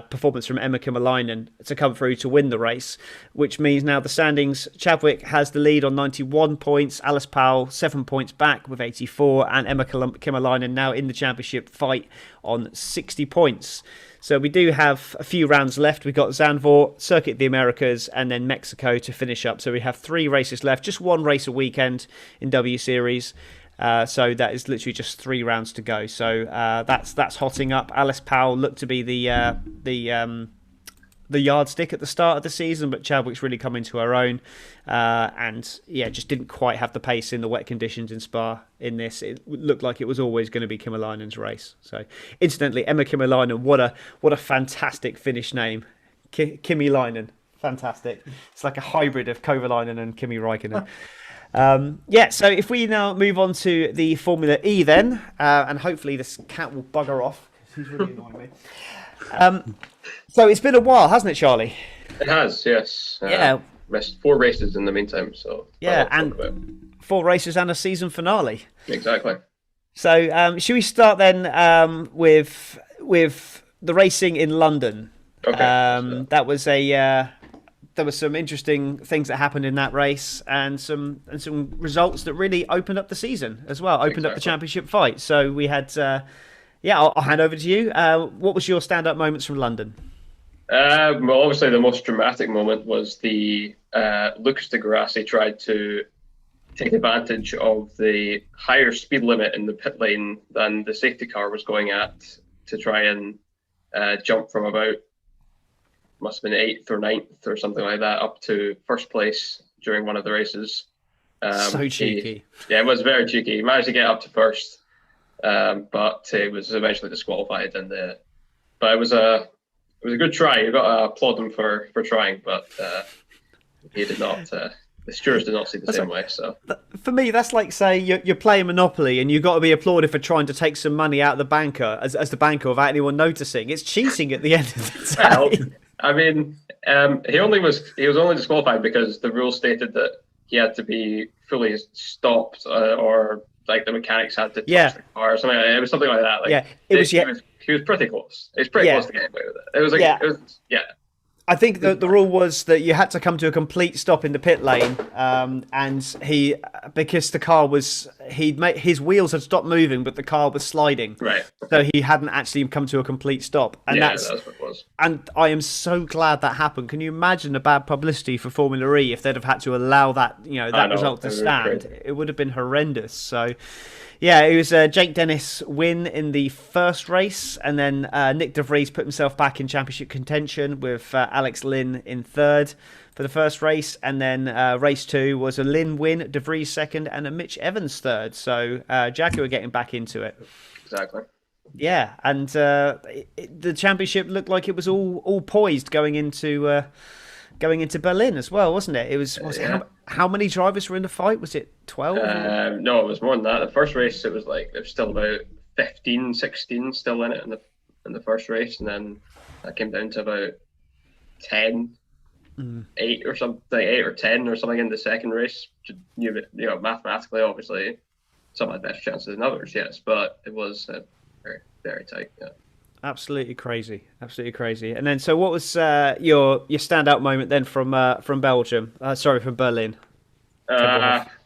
performance from Emma Kymäläinen to come through to win the race, which means now the standings, Chadwick has the lead on 91 points, Alice Powell 7 points back with 84, and Emma Kymäläinen now in the championship fight on 60 points. So we do have a few rounds left. We've got Zandvoort, Circuit of the Americas, and then Mexico to finish up. So we have 3 races left, just 1 race a weekend in W Series. So that is literally just 3 rounds to go. So that's hotting up. Alice Powell looked to be the the yardstick at the start of the season, but Chadwick's really come into her own, and just didn't quite have the pace in the wet conditions in Spa. In this, it looked like it was always going to be Kymäläinen's race. So, incidentally, Emma Kymäläinen, what a fantastic Finnish name, Kymäläinen, fantastic. It's like a hybrid of Kovalainen and Kimi Räikkönen. So if we now move on to the Formula E then, and hopefully this cat will bugger off because he's really annoying me. So it's been a while, hasn't it, Charlie? It has, yes. Yeah. Missed 4 races in the meantime, so yeah, and 4 races and a season finale. Exactly. So should we start then with the racing in London? Okay. That was there were some interesting things that happened in that race, and some results that really opened up the season as well, opened up the championship fight. So we had, I'll hand over to you. What was your stand-up moments from London? Well, obviously the most dramatic moment was the Lucas de Grassi tried to take advantage of the higher speed limit in the pit lane than the safety car was going at to try and jump from about, must have been 8th or 9th or something like that, up to first place during one of the races. So cheeky. It was very cheeky. He managed to get up to first, but he was eventually disqualified. But it was a good try. You got to applaud him for trying, but he did not. The stewards did not see the same way. So for me, that's like saying you're playing Monopoly and you've got to be applauded for trying to take some money out of the banker as the banker without anyone noticing. It's cheating at the end of the day. Well, I mean, he was only disqualified because the rule stated that he had to be fully stopped, or like the mechanics had to touch the car or something. It was something like that. Like, he was pretty close. He was pretty close to getting away with it. It was like I think the rule was that you had to come to a complete stop in the pit lane, and because the car was, his wheels had stopped moving, but the car was sliding, right? So he hadn't actually come to a complete stop, and that's what it was. And I am so glad that happened. Can you imagine the bad publicity for Formula E if they'd have had to allow that result to stand? It would have been horrendous. So. Yeah, it was Jake Dennis win in the first race, and then Nick De Vries put himself back in championship contention with Alex Lynn in third for the first race, and then race 2 was a Lynn win, De Vries second, and a Mitch Evans third. So Jaguar getting back into it. Exactly. Yeah, and the championship looked like it was all poised going into Berlin as well, wasn't it? It was how many drivers were in the fight? Was it 12? No, it was more than that. The first race, it was still about 15, 16 still in it in the first race, and then that came down to about 10, 8 or something, 8 or 10 or something in the second race. Mathematically, obviously, some had better chances than others, yes, but it was very, very tight. Yeah. Absolutely crazy. And then, so what was your standout moment then from Belgium? From Berlin.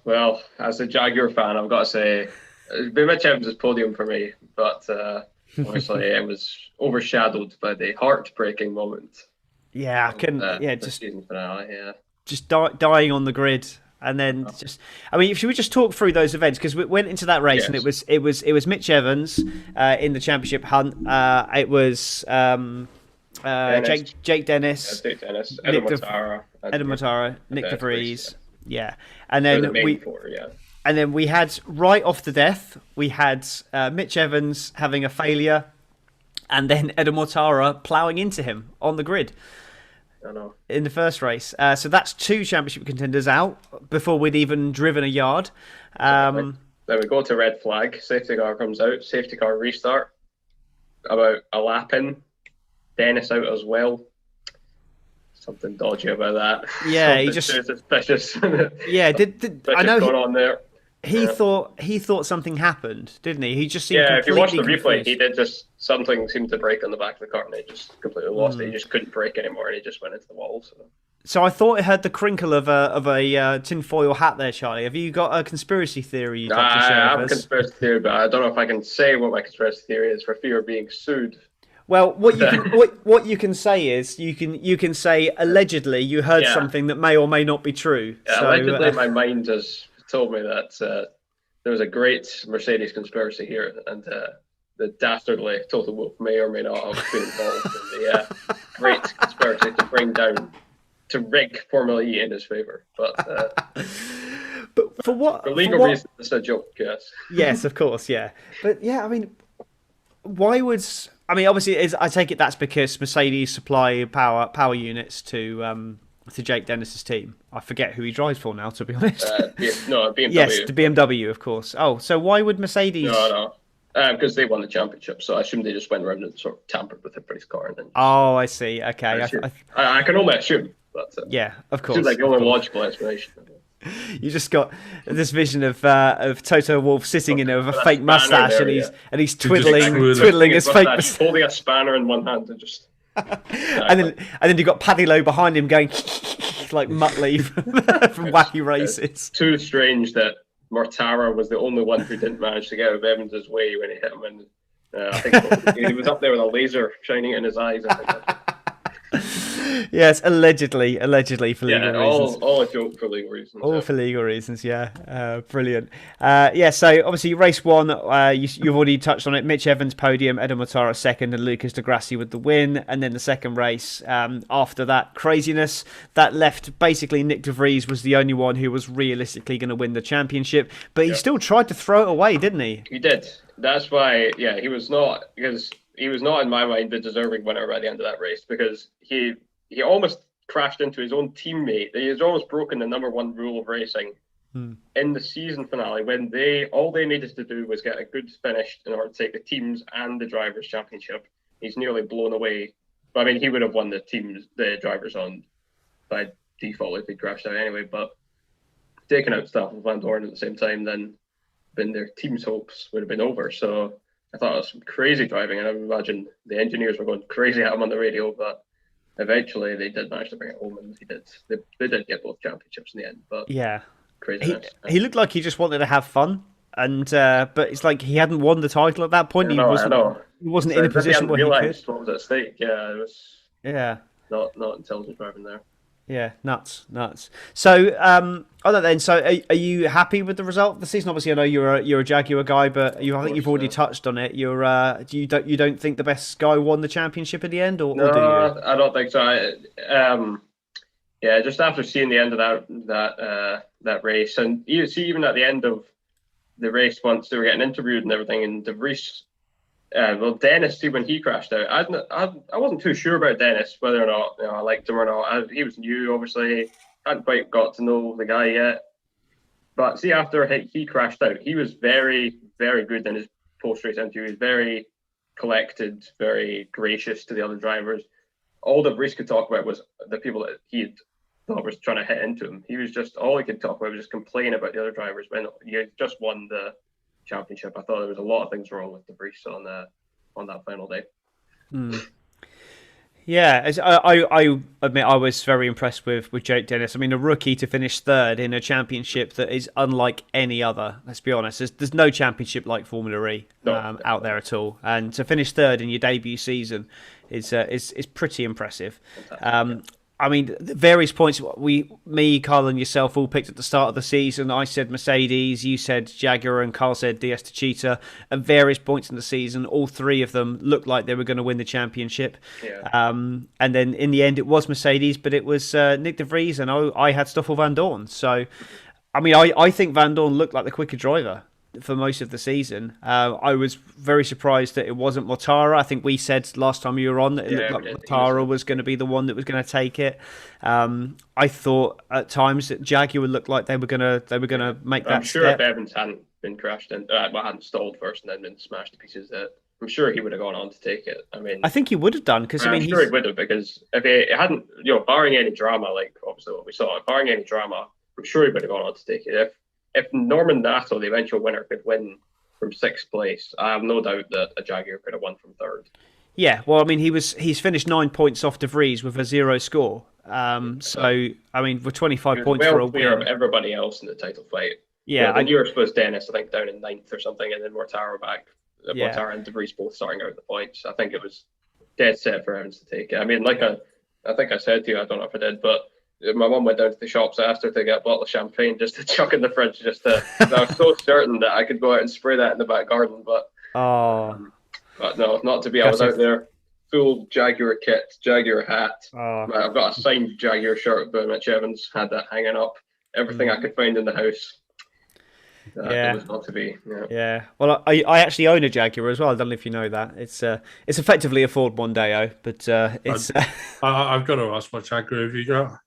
Well, as a Jaguar fan, I've got to say, it's been Mitch Evans' podium for me, but obviously it was overshadowed by the heartbreaking moment. Yeah, I couldn't. Just season finale. Yeah, just dying on the grid. And then if you would just talk through those events, because we went into that race and it was Mitch Evans in the championship hunt. It was Jake Dennis, Eden Matara, Nick De Vries, and then we had right off the death we had Mitch Evans having a failure, and then Eden Matara ploughing into him on the grid. In the first race. So that's 2 championship contenders out before we'd even driven a yard. Then we go to red flag, safety car comes out, safety car restart, about a lap in, Dennis out as well. Something dodgy about that. Yeah, he just suspicious. Yeah, I know going on there. He thought something happened, didn't he? He just seemed if you watch the confused. replay, he did just something seemed to break on the back of the car, and he just completely lost it. He just couldn't brake anymore, and he just went into the wall. So I thought it had the crinkle of a tinfoil hat there, Charlie. Have you got a conspiracy theory you'd like to share with us? I have a conspiracy theory, but I don't know if I can say what my conspiracy theory is for fear of being sued. Well, what you can say is you can say allegedly you heard something that may or may not be true. Yeah, so, allegedly, my mind has told me that there was a great Mercedes conspiracy here, and the dastardly Total Wolf may or may not have been involved in the great conspiracy to rig Formula E in his favour. But for legal reasons, it's a joke, yes. Yes, of course, yeah. But yeah, I mean, why would... I mean, obviously, I take it that's because Mercedes supply power units to Jake Dennis's team. I forget who he drives for now, to be honest. BMW. Yes, the BMW, of course. Oh, so why would Mercedes... No. Because they won the championship, so I assume they just went around and sort of tampered with everybody's car. And then I see. Okay. I can only assume. But, yeah, of course. Seems like the only logical explanation. You just got this vision of Toto Wolff sitting in there with a fake mustache, and he's twiddling his fake mustache, holding a spanner in one hand and just. and then you got Paddy Lowe behind him going like Muttley from Wacky Races. It's too strange that Mortara was the only one who didn't manage to get out of Evans' way when he hit him, and I think he was up there with a laser shining in his eyes. I think. Yes, allegedly for legal reasons. All a joke for legal reasons. For legal reasons, yeah. Brilliant. So obviously race one, you've already touched on it. Mitch Evans podium, Eden Mortara second, and Lucas Di Grassi with the win. And then the second race, after that craziness, that left basically Nick De Vries was the only one who was realistically going to win the championship. But he still tried to throw it away, didn't he? He did. That's why, he was not, because he was not, in my mind, the deserving winner by the end of that race, because he almost crashed into his own teammate. He has almost broken the number one rule of racing in the season finale, when all they needed to do was get a good finish in order to take the teams and the drivers' championship. He's nearly blown away. But I mean, he would have won the drivers on by default if he crashed out anyway. But taking out Stoffel Van Dorn at the same time, then their team's hopes would have been over. So I thought it was some crazy driving, and I would imagine the engineers were going crazy at him on the radio, but eventually they did manage to bring it home, and they did get both championships in the end. But yeah, craziness. He looked like he just wanted to have fun, and but it's like he hadn't won the title at that point. He wasn't in a position where he could. What was at stake? Yeah, it was. Yeah, not intelligent driving there. Yeah, nuts. So, other than are you happy with the result of the season? Obviously, I know you're a Jaguar guy, but I think you've already touched on it. You don't think the best guy won the championship in the end, or do you? I don't think so. Just after seeing the end of that race, and you see even at the end of the race, once they were getting interviewed and everything, and De Vries. Dennis, when he crashed out, I wasn't too sure about Dennis, whether or not I liked him or not. He was new, obviously, hadn't quite got to know the guy yet. But see, after he crashed out, he was very, very good in his post-race interview. He was very collected, very gracious to the other drivers. All that Vries could talk about was the people that he thought was trying to hit into him. All he could talk about was just complain about the other drivers when he had just won the championship. I thought there was a lot of things wrong with De Vries on that final day. Yeah, I admit I was very impressed with Jake Dennis. I mean, a rookie to finish third in a championship that is unlike any other. Let's be honest. There's no championship like Formula E out there at all, and to finish third in your debut season is pretty impressive. I mean, various points. Me, Carl, and yourself all picked at the start of the season. I said Mercedes, you said Jaguar, and Carl said DS Techeetah. At various points in the season, all three of them looked like they were going to win the championship. Yeah. And then in the end, it was Mercedes, but it was Nick De Vries, and I had Stoffel Van Dorn. So, I mean, I think Van Dorn looked like the quicker driver for most of the season. I was very surprised that it wasn't Mortara. I think we said last time you were on that it looked like Mortara was going to be the one that was going to take it. I thought at times that Jaguar looked like they were going to make that. I'm sure step. If Evans hadn't been crashed in, hadn't stalled first and then been smashed to pieces, that I'm sure he would have gone on to take it. I mean, I think he would have done because I'm sure he would have, because if he hadn't, barring any drama, like obviously what we saw, barring any drama, I'm sure he would have gone on to take it. If Norman Nato, the eventual winner, could win from sixth place, I have no doubt that a Jaguar could have won from third. Yeah, well, I mean, he's finished 9 points off De Vries with a 0 score. So, I mean, with 25 points for a win. Of everybody else in the title fight. Yeah, the Europe was Dennis, I think, down in ninth or something, and then Mortara back. Mortara and De Vries both starting out the points. I think it was dead set for Evans to take it. I mean, I think I said to you, I don't know if I did, but my mum went down to the shops. I asked her to get a bottle of champagne just to chuck in the fridge. I was so certain that I could go out and spray that in the back garden. But But no, not to be. I was out there, full Jaguar kit, Jaguar hat. I've got a signed Jaguar shirt by Mitch Evans. Had that hanging up. Everything I could find in the house. It was not to be. Yeah. Well, I actually own a Jaguar as well. I don't know if you know that. It's effectively a Ford Mondeo, but it's. I've got to ask, what Jaguar have you got?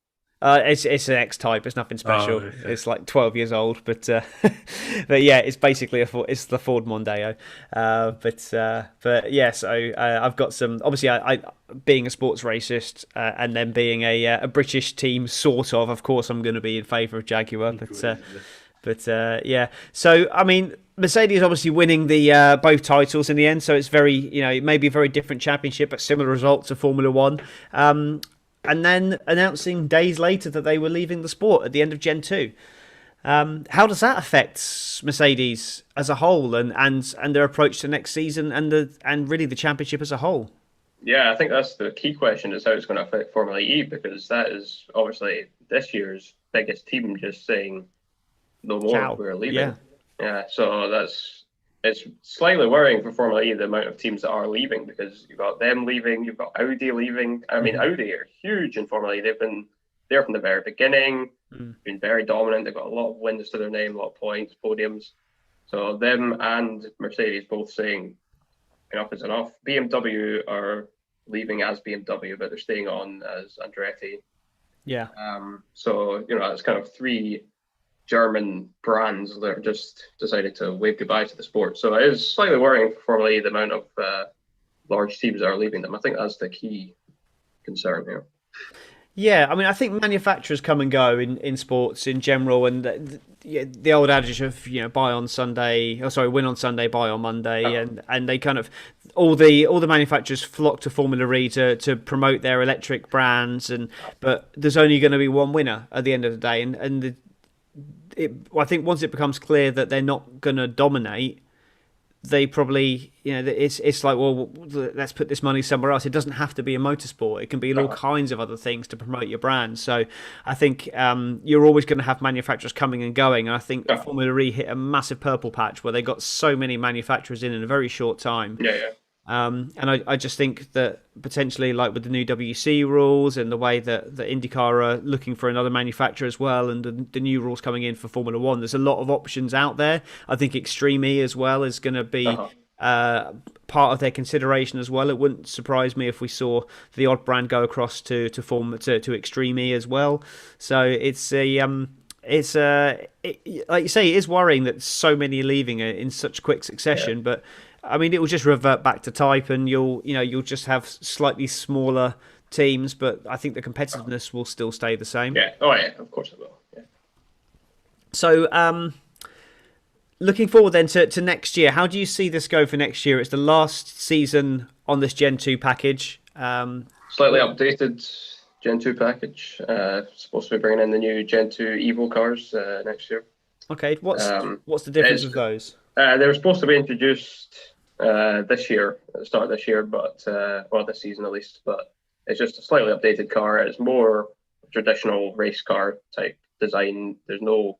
It's an X type. It's nothing special. Okay. It's like 12 years old, but yeah, it's basically it's the Ford Mondeo. But yeah, so I've got some. Obviously, I being a sports racist and then being a British team, sort of course, I'm going to be in favour of Jaguar. But yeah. So I mean, Mercedes obviously winning the both titles in the end. So it's very, it may be a very different championship, but similar results to Formula One. And then announcing days later that they were leaving the sport at the end of Gen 2. How does that affect Mercedes as a whole and their approach to next season and really the championship as a whole? Yeah, I think that's the key question, is how it's going to affect Formula E, because that is obviously this year's biggest team just saying no more, Ciao. We're leaving. Yeah, so it's slightly worrying for Formula E, the amount of teams that are leaving, because you've got them leaving, you've got Audi leaving. I mean, Audi are huge in Formula E. They've been there from the very beginning, been very dominant. They've got a lot of wins to their name, a lot of points, podiums. So them and Mercedes both saying enough is enough. BMW are leaving as BMW, but they're staying on as Andretti. Yeah. So, it's kind of three German brands that are just decided to wave goodbye to the sport. So it is slightly worrying for Formula E, the amount of large teams that are leaving them. I think that's the key concern here. Yeah, I mean, I think manufacturers come and go in sports in general, and the old adage of buy on Sunday, win on Sunday, buy on Monday, and they kind of all the manufacturers flock to Formula E to promote their electric brands, but there's only going to be one winner at the end of the day, and I think once it becomes clear that they're not going to dominate, they probably, it's like, well, let's put this money somewhere else. It doesn't have to be a motorsport. It can be in all kinds of other things to promote your brand. So I think you're always going to have manufacturers coming and going. And I think Formula E hit a massive purple patch where they got so many manufacturers in a very short time. Yeah. And I just think that potentially, like with the new WC rules and the way that IndyCar are looking for another manufacturer as well, and the new rules coming in for Formula One, there's a lot of options out there. I think Extreme E as well is going to be part of their consideration as well. It wouldn't surprise me if we saw the odd brand go across to Extreme E as well. So it's like you say, it is worrying that so many are leaving in such quick succession, but I mean, it will just revert back to type, and you'll just have slightly smaller teams, but I think the competitiveness will still stay the same. Yeah. Oh yeah, of course it will. Yeah. So, looking forward then to next year, how do you see this go for next year? It's the last season on this Gen 2 package. Slightly updated Gen 2 package. Supposed to be bringing in the new Gen 2 Evo cars next year. Okay, what's the difference with those? They were supposed to be introduced this year, at the start of this year, but this season at least. But it's just a slightly updated car. It's more traditional race car type design. There's no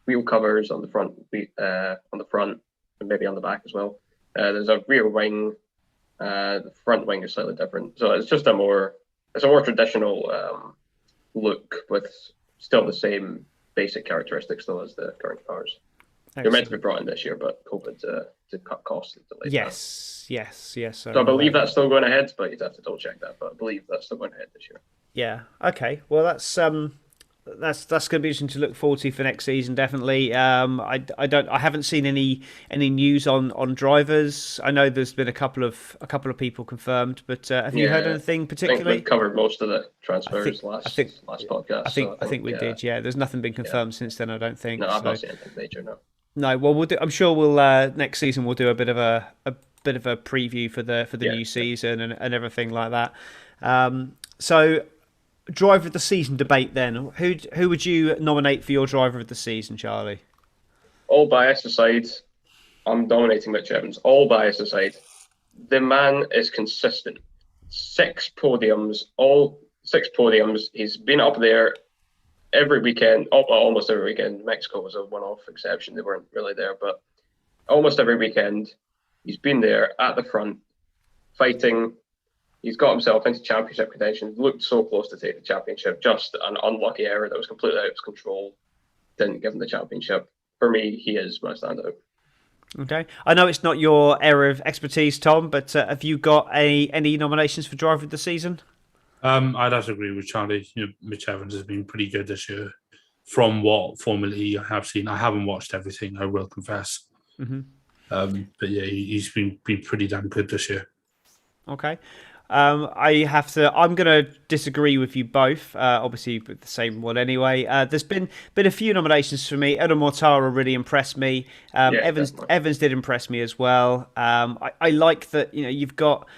wheel covers on the front, and maybe on the back as well. There's a rear wing. The front wing is slightly different. So it's just a more traditional look with still the same basic characteristics though as the current cars. Excellent. They're meant to be brought in this year, but COVID to cut costs and delayed Yes. So I believe that's still going ahead, but you'd have to double check that. But I believe that's still going ahead this year. Yeah. Okay. Well, that's going to be interesting to look forward to for next season. Definitely. I haven't seen any news on drivers. I know there's been a couple of people confirmed, but have you heard anything particularly? I think we've covered most of the transfers last podcast. I think we did. Yeah. There's nothing been confirmed since then. I don't think. No, I've not seen anything major. No. No, well, we'll do. I'm sure we'll next season we'll do a bit of a preview for the new season and everything like that. So, driver of the season debate then. Who would you nominate for your driver of the season, Charlie? All bias aside, I'm dominating Mitch Evans. All bias aside, the man is consistent. 6 podiums, all 6 podiums. He's been up there every weekend, almost every weekend. Mexico was a one-off exception. They weren't really there, but almost every weekend he's been there at the front, fighting. He's got himself into championship contention. Looked so close to take the championship. Just an unlucky error that was completely out of his control. Didn't give him the championship. For me, he is my standout. Okay. I know it's not your area of expertise, Tom, but have you got any nominations for driver of the season? I'd have to agree with Charlie. Mitch Evans has been pretty good this year. From what Formula E I have seen, I haven't watched everything, I will confess. Mm-hmm. But yeah, he's been pretty damn good this year. Okay. I'm going to disagree with you both, obviously with the same one anyway. There's been a few nominations for me. Eden Mortara really impressed me. Evans did impress me as well. I like that, you've got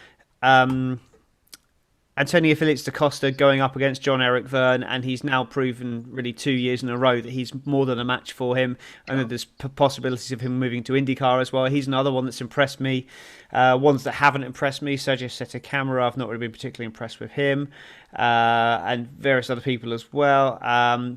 Antonio Felix da Costa going up against John-Eric Verne, and he's now proven really 2 years in a row that he's more than a match for him. I know there's possibilities of him moving to IndyCar as well. He's another one that's impressed me. Ones that haven't impressed me, Sergio Sette Camara, I've not really been particularly impressed with him, and various other people as well.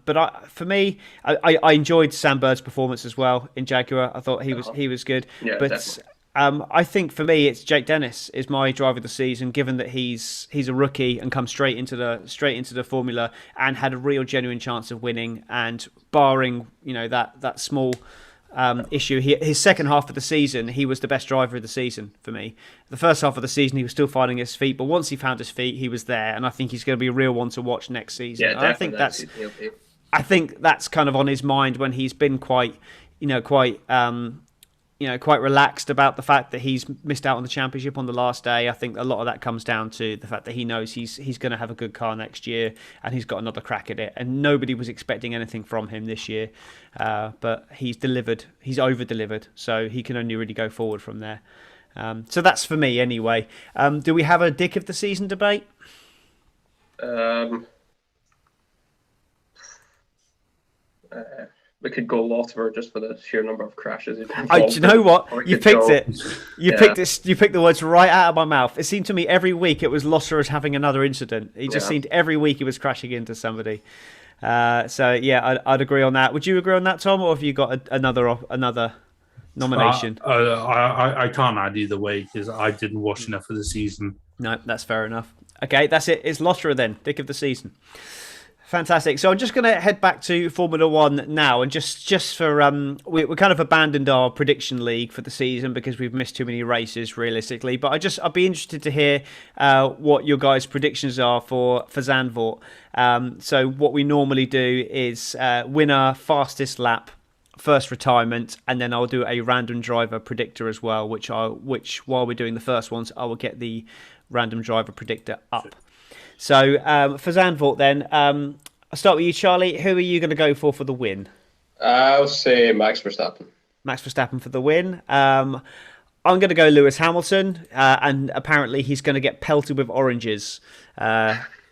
But for me, I enjoyed Sam Bird's performance as well in Jaguar. I thought he was good. Yeah, but definitely. I think for me, it's Jake Dennis is my driver of the season, given that he's a rookie and come straight into the formula and had a real genuine chance of winning. And barring that small issue, his second half of the season, he was the best driver of the season for me. The first half of the season, he was still finding his feet, but once he found his feet, he was there. And I think he's going to be a real one to watch next season. Yeah, definitely. I think that's kind of on his mind when he's been quite relaxed about the fact that he's missed out on the championship on the last day. I think a lot of that comes down to the fact that he knows he's going to have a good car next year and he's got another crack at it. And nobody was expecting anything from him this year. But he's delivered. He's over-delivered. So he can only really go forward from there. So that's for me anyway. Do we have a Dick of the Season debate? We could go Lotterer just for the sheer number of crashes. Do you know what? You picked it. You picked the words right out of my mouth. It seemed to me every week it was Lotterer having another incident. He just seemed every week he was crashing into somebody. So yeah, I'd agree on that. Would you agree on that, Tom, or have you got another nomination? I can't add either way because I didn't watch enough of the season. No, that's fair enough. Okay, that's it. It's Lotterer then, Dick of the Season. Fantastic. So I'm just going to head back to Formula One now, and just for we kind of abandoned our prediction league for the season because we've missed too many races realistically. But I'd be interested to hear what your guys' predictions are for Zandvoort. So what we normally do is winner, fastest lap, first retirement, and then I'll do a random driver predictor as well. Which while we're doing the first ones, I will get the random driver predictor up. So for Zandvoort then, I'll start with you, Charlie. Who are you going to go for the win? I'll say Max Verstappen. Max Verstappen for the win. I'm going to go Lewis Hamilton, and apparently he's going to get pelted with oranges.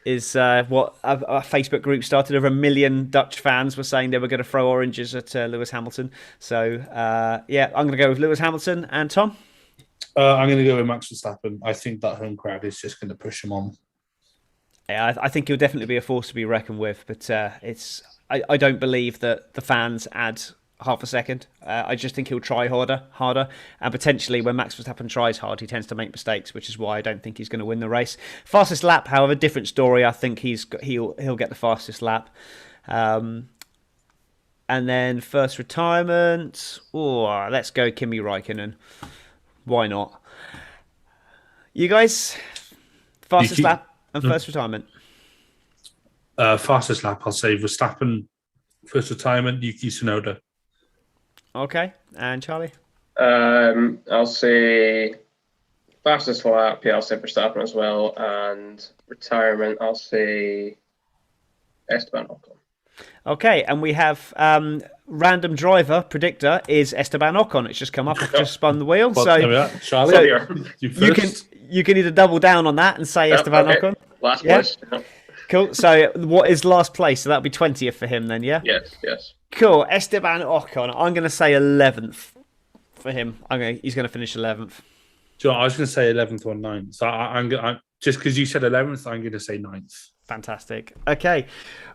Is what a Facebook group started. Over 1 million Dutch fans were saying they were going to throw oranges at Lewis Hamilton. So yeah, I'm going to go with Lewis Hamilton. And Tom? I'm going to go with Max Verstappen. I think that home crowd is just going to push him on. Yeah, I think he'll definitely be a force to be reckoned with, but I don't believe that the fans add half a second. I just think he'll try harder, and potentially when Max Verstappen tries hard, he tends to make mistakes, which is why I don't think he's going to win the race. Fastest lap, however, different story. I think he'll get the fastest lap. And then first retirement, let's go Kimi Räikkönen. Why not? You guys, fastest lap and first retirement. Fastest lap, I'll say Verstappen. First retirement, Yuki Tsunoda. Okay, and Charlie? I'll say fastest lap. Yeah, I'll say Verstappen as well. And retirement, I'll say Esteban Ocon. Okay, and we have random driver predictor is Esteban Ocon. It's just come up. I've just spun the wheel. So, Charlie, you can either double down on that and say Esteban Ocon. Last place. Cool. So what is last place? So that'll be 20th for him then, yeah? Yes. Cool. Esteban Ocon. I'm going to say 11th for him. He's going to finish 11th. I was going to say 11th or 9th. So I'm just because you said 11th, I'm going to say 9th. Fantastic. Okay.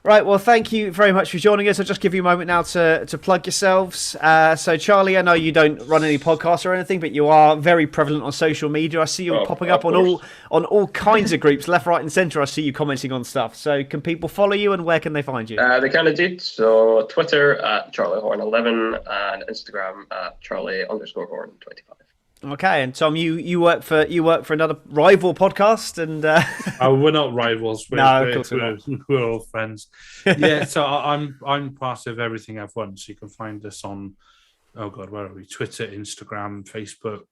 Right. Well, thank you very much for joining us. I'll just give you a moment now to plug yourselves. So, Charlie, I know you don't run any podcasts or anything, but you are very prevalent on social media. I see you popping up on all kinds of groups, left, right, and centre. I see you commenting on stuff. So, can people follow you, and where can they find you? They can indeed. So, Twitter at CharlieHorn11 and Instagram at Charlie_Horn25. Okay, and Tom, you work for another rival podcast, and we're not rivals. We're all friends. Yeah, so I'm part of Everything F1, so you can find us on where are we? Twitter, Instagram, Facebook,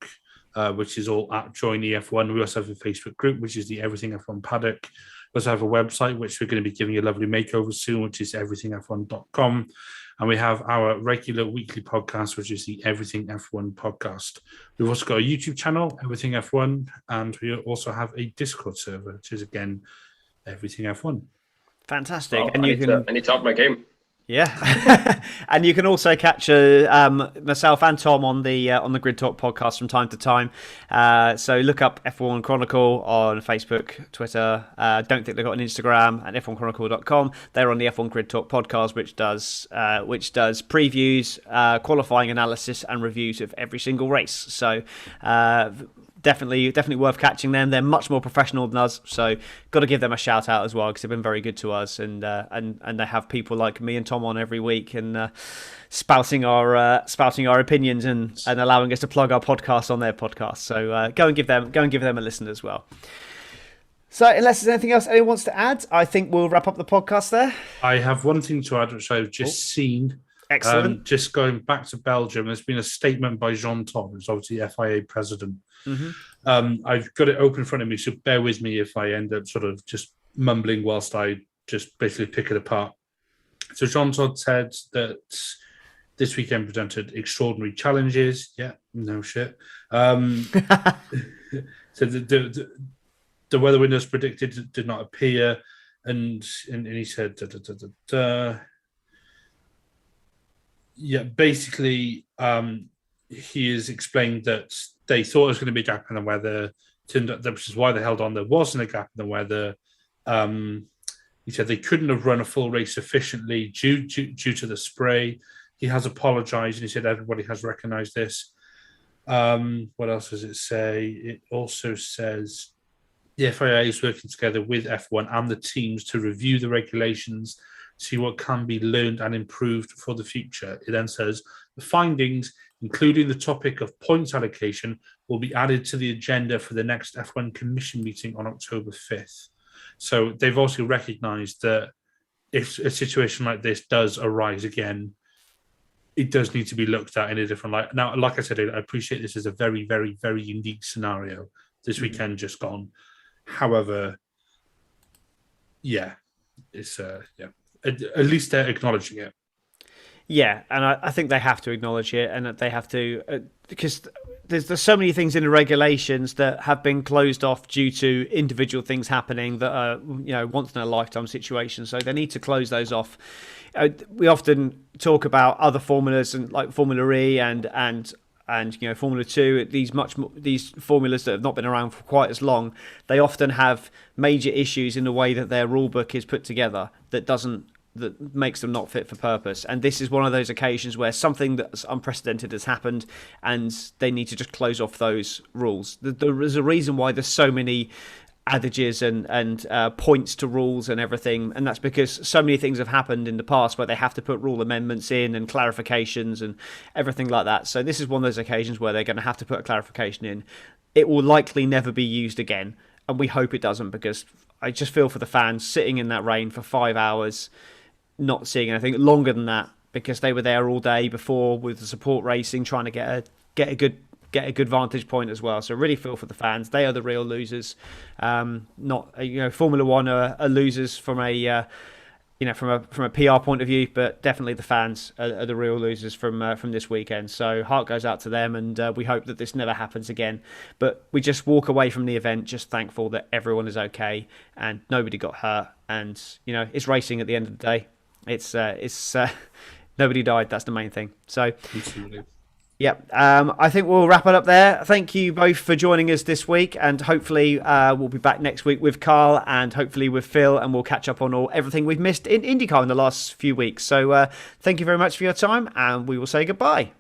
which is all at Join EF1. We also have a Facebook group, which is the Everything F1 Paddock. We also have a website, which we're going to be giving a lovely makeover soon, which is everythingf1.com. And we have our regular weekly podcast, which is the Everything F1 podcast. We've also got a YouTube channel, Everything F1, and we also have a Discord server, which is, again, Everything F1. Fantastic. Well, and I need to up my game. Yeah, and you can also catch myself and Tom on the Grid Talk podcast from time to time. So look up F1 Chronicle on Facebook, Twitter. Don't think they've got an Instagram, and f1chronicle.com. They're on the F1 Grid Talk podcast, which does previews, qualifying analysis, and reviews of every single race. So. Definitely worth catching them. They're much more professional than us, so got to give them a shout out as well because they've been very good to us, and they have people like me and Tom on every week and spouting our opinions and allowing us to plug our podcast on their podcast. So go and give them a listen as well. So unless there's anything else anyone wants to add, I think we'll wrap up the podcast there. I have one thing to add, which I've just seen. Excellent. Just going back to Belgium, there's been a statement by Jean Todt, who's obviously the FIA president. Mm-hmm. I've got it open in front of me, so bear with me if I end up sort of just mumbling whilst I just basically pick it apart. So Jean Todt said that this weekend presented extraordinary challenges. Yeah, no shit. So the weather windows predicted did not appear, and he said yeah, basically, he has explained that they thought there was going to be a gap in the weather, which is why they held on. There wasn't a gap in the weather. He said they couldn't have run a full race efficiently due to the spray. He has apologised, and he said everybody has recognised this. What else does it say? It also says the FIA is working together with F1 and the teams to review the regulations, see what can be learned and improved for the future. It then says the findings, including the topic of points allocation, will be added to the agenda for the next F1 Commission meeting on October 5th. So they've also recognised that if a situation like this does arise again, it does need to be looked at in a different light. Now, like I said, I appreciate this is a very, very, very unique scenario this weekend just gone. However, yeah, it's at least they're acknowledging it. Yeah, and I think they have to acknowledge it, and that they have to because there's so many things in the regulations that have been closed off due to individual things happening that are once in a lifetime situations. So they need to close those off. We often talk about other formulas and like Formula E and Formula 2, these formulas that have not been around for quite as long, they often have major issues in the way that their rule book is put together that makes them not fit for purpose. And this is one of those occasions where something that's unprecedented has happened and they need to just close off those rules. There is a reason why there's so many adages and points to rules and everything, and that's because so many things have happened in the past where they have to put rule amendments in and clarifications and everything like that. So this is one of those occasions where they're going to have to put a clarification in. It will likely never be used again, and we hope it doesn't, because I just feel for the fans sitting in that rain for 5 hours not seeing anything, longer than that, because they were there all day before with the support racing, trying to get a good vantage point as well. So really feel for the fans. They are the real losers. Not Formula One are losers from a from a PR point of view, but definitely the fans are the real losers from this weekend. So heart goes out to them, and we hope that this never happens again. But we just walk away from the event just thankful that everyone is okay and nobody got hurt. And it's racing at the end of the day. It's nobody died. That's the main thing. So. Absolutely. Yep. I think we'll wrap it up there. Thank you both for joining us this week, and hopefully we'll be back next week with Carl and hopefully with Phil, and we'll catch up on everything we've missed in IndyCar in the last few weeks. So thank you very much for your time, and we will say goodbye.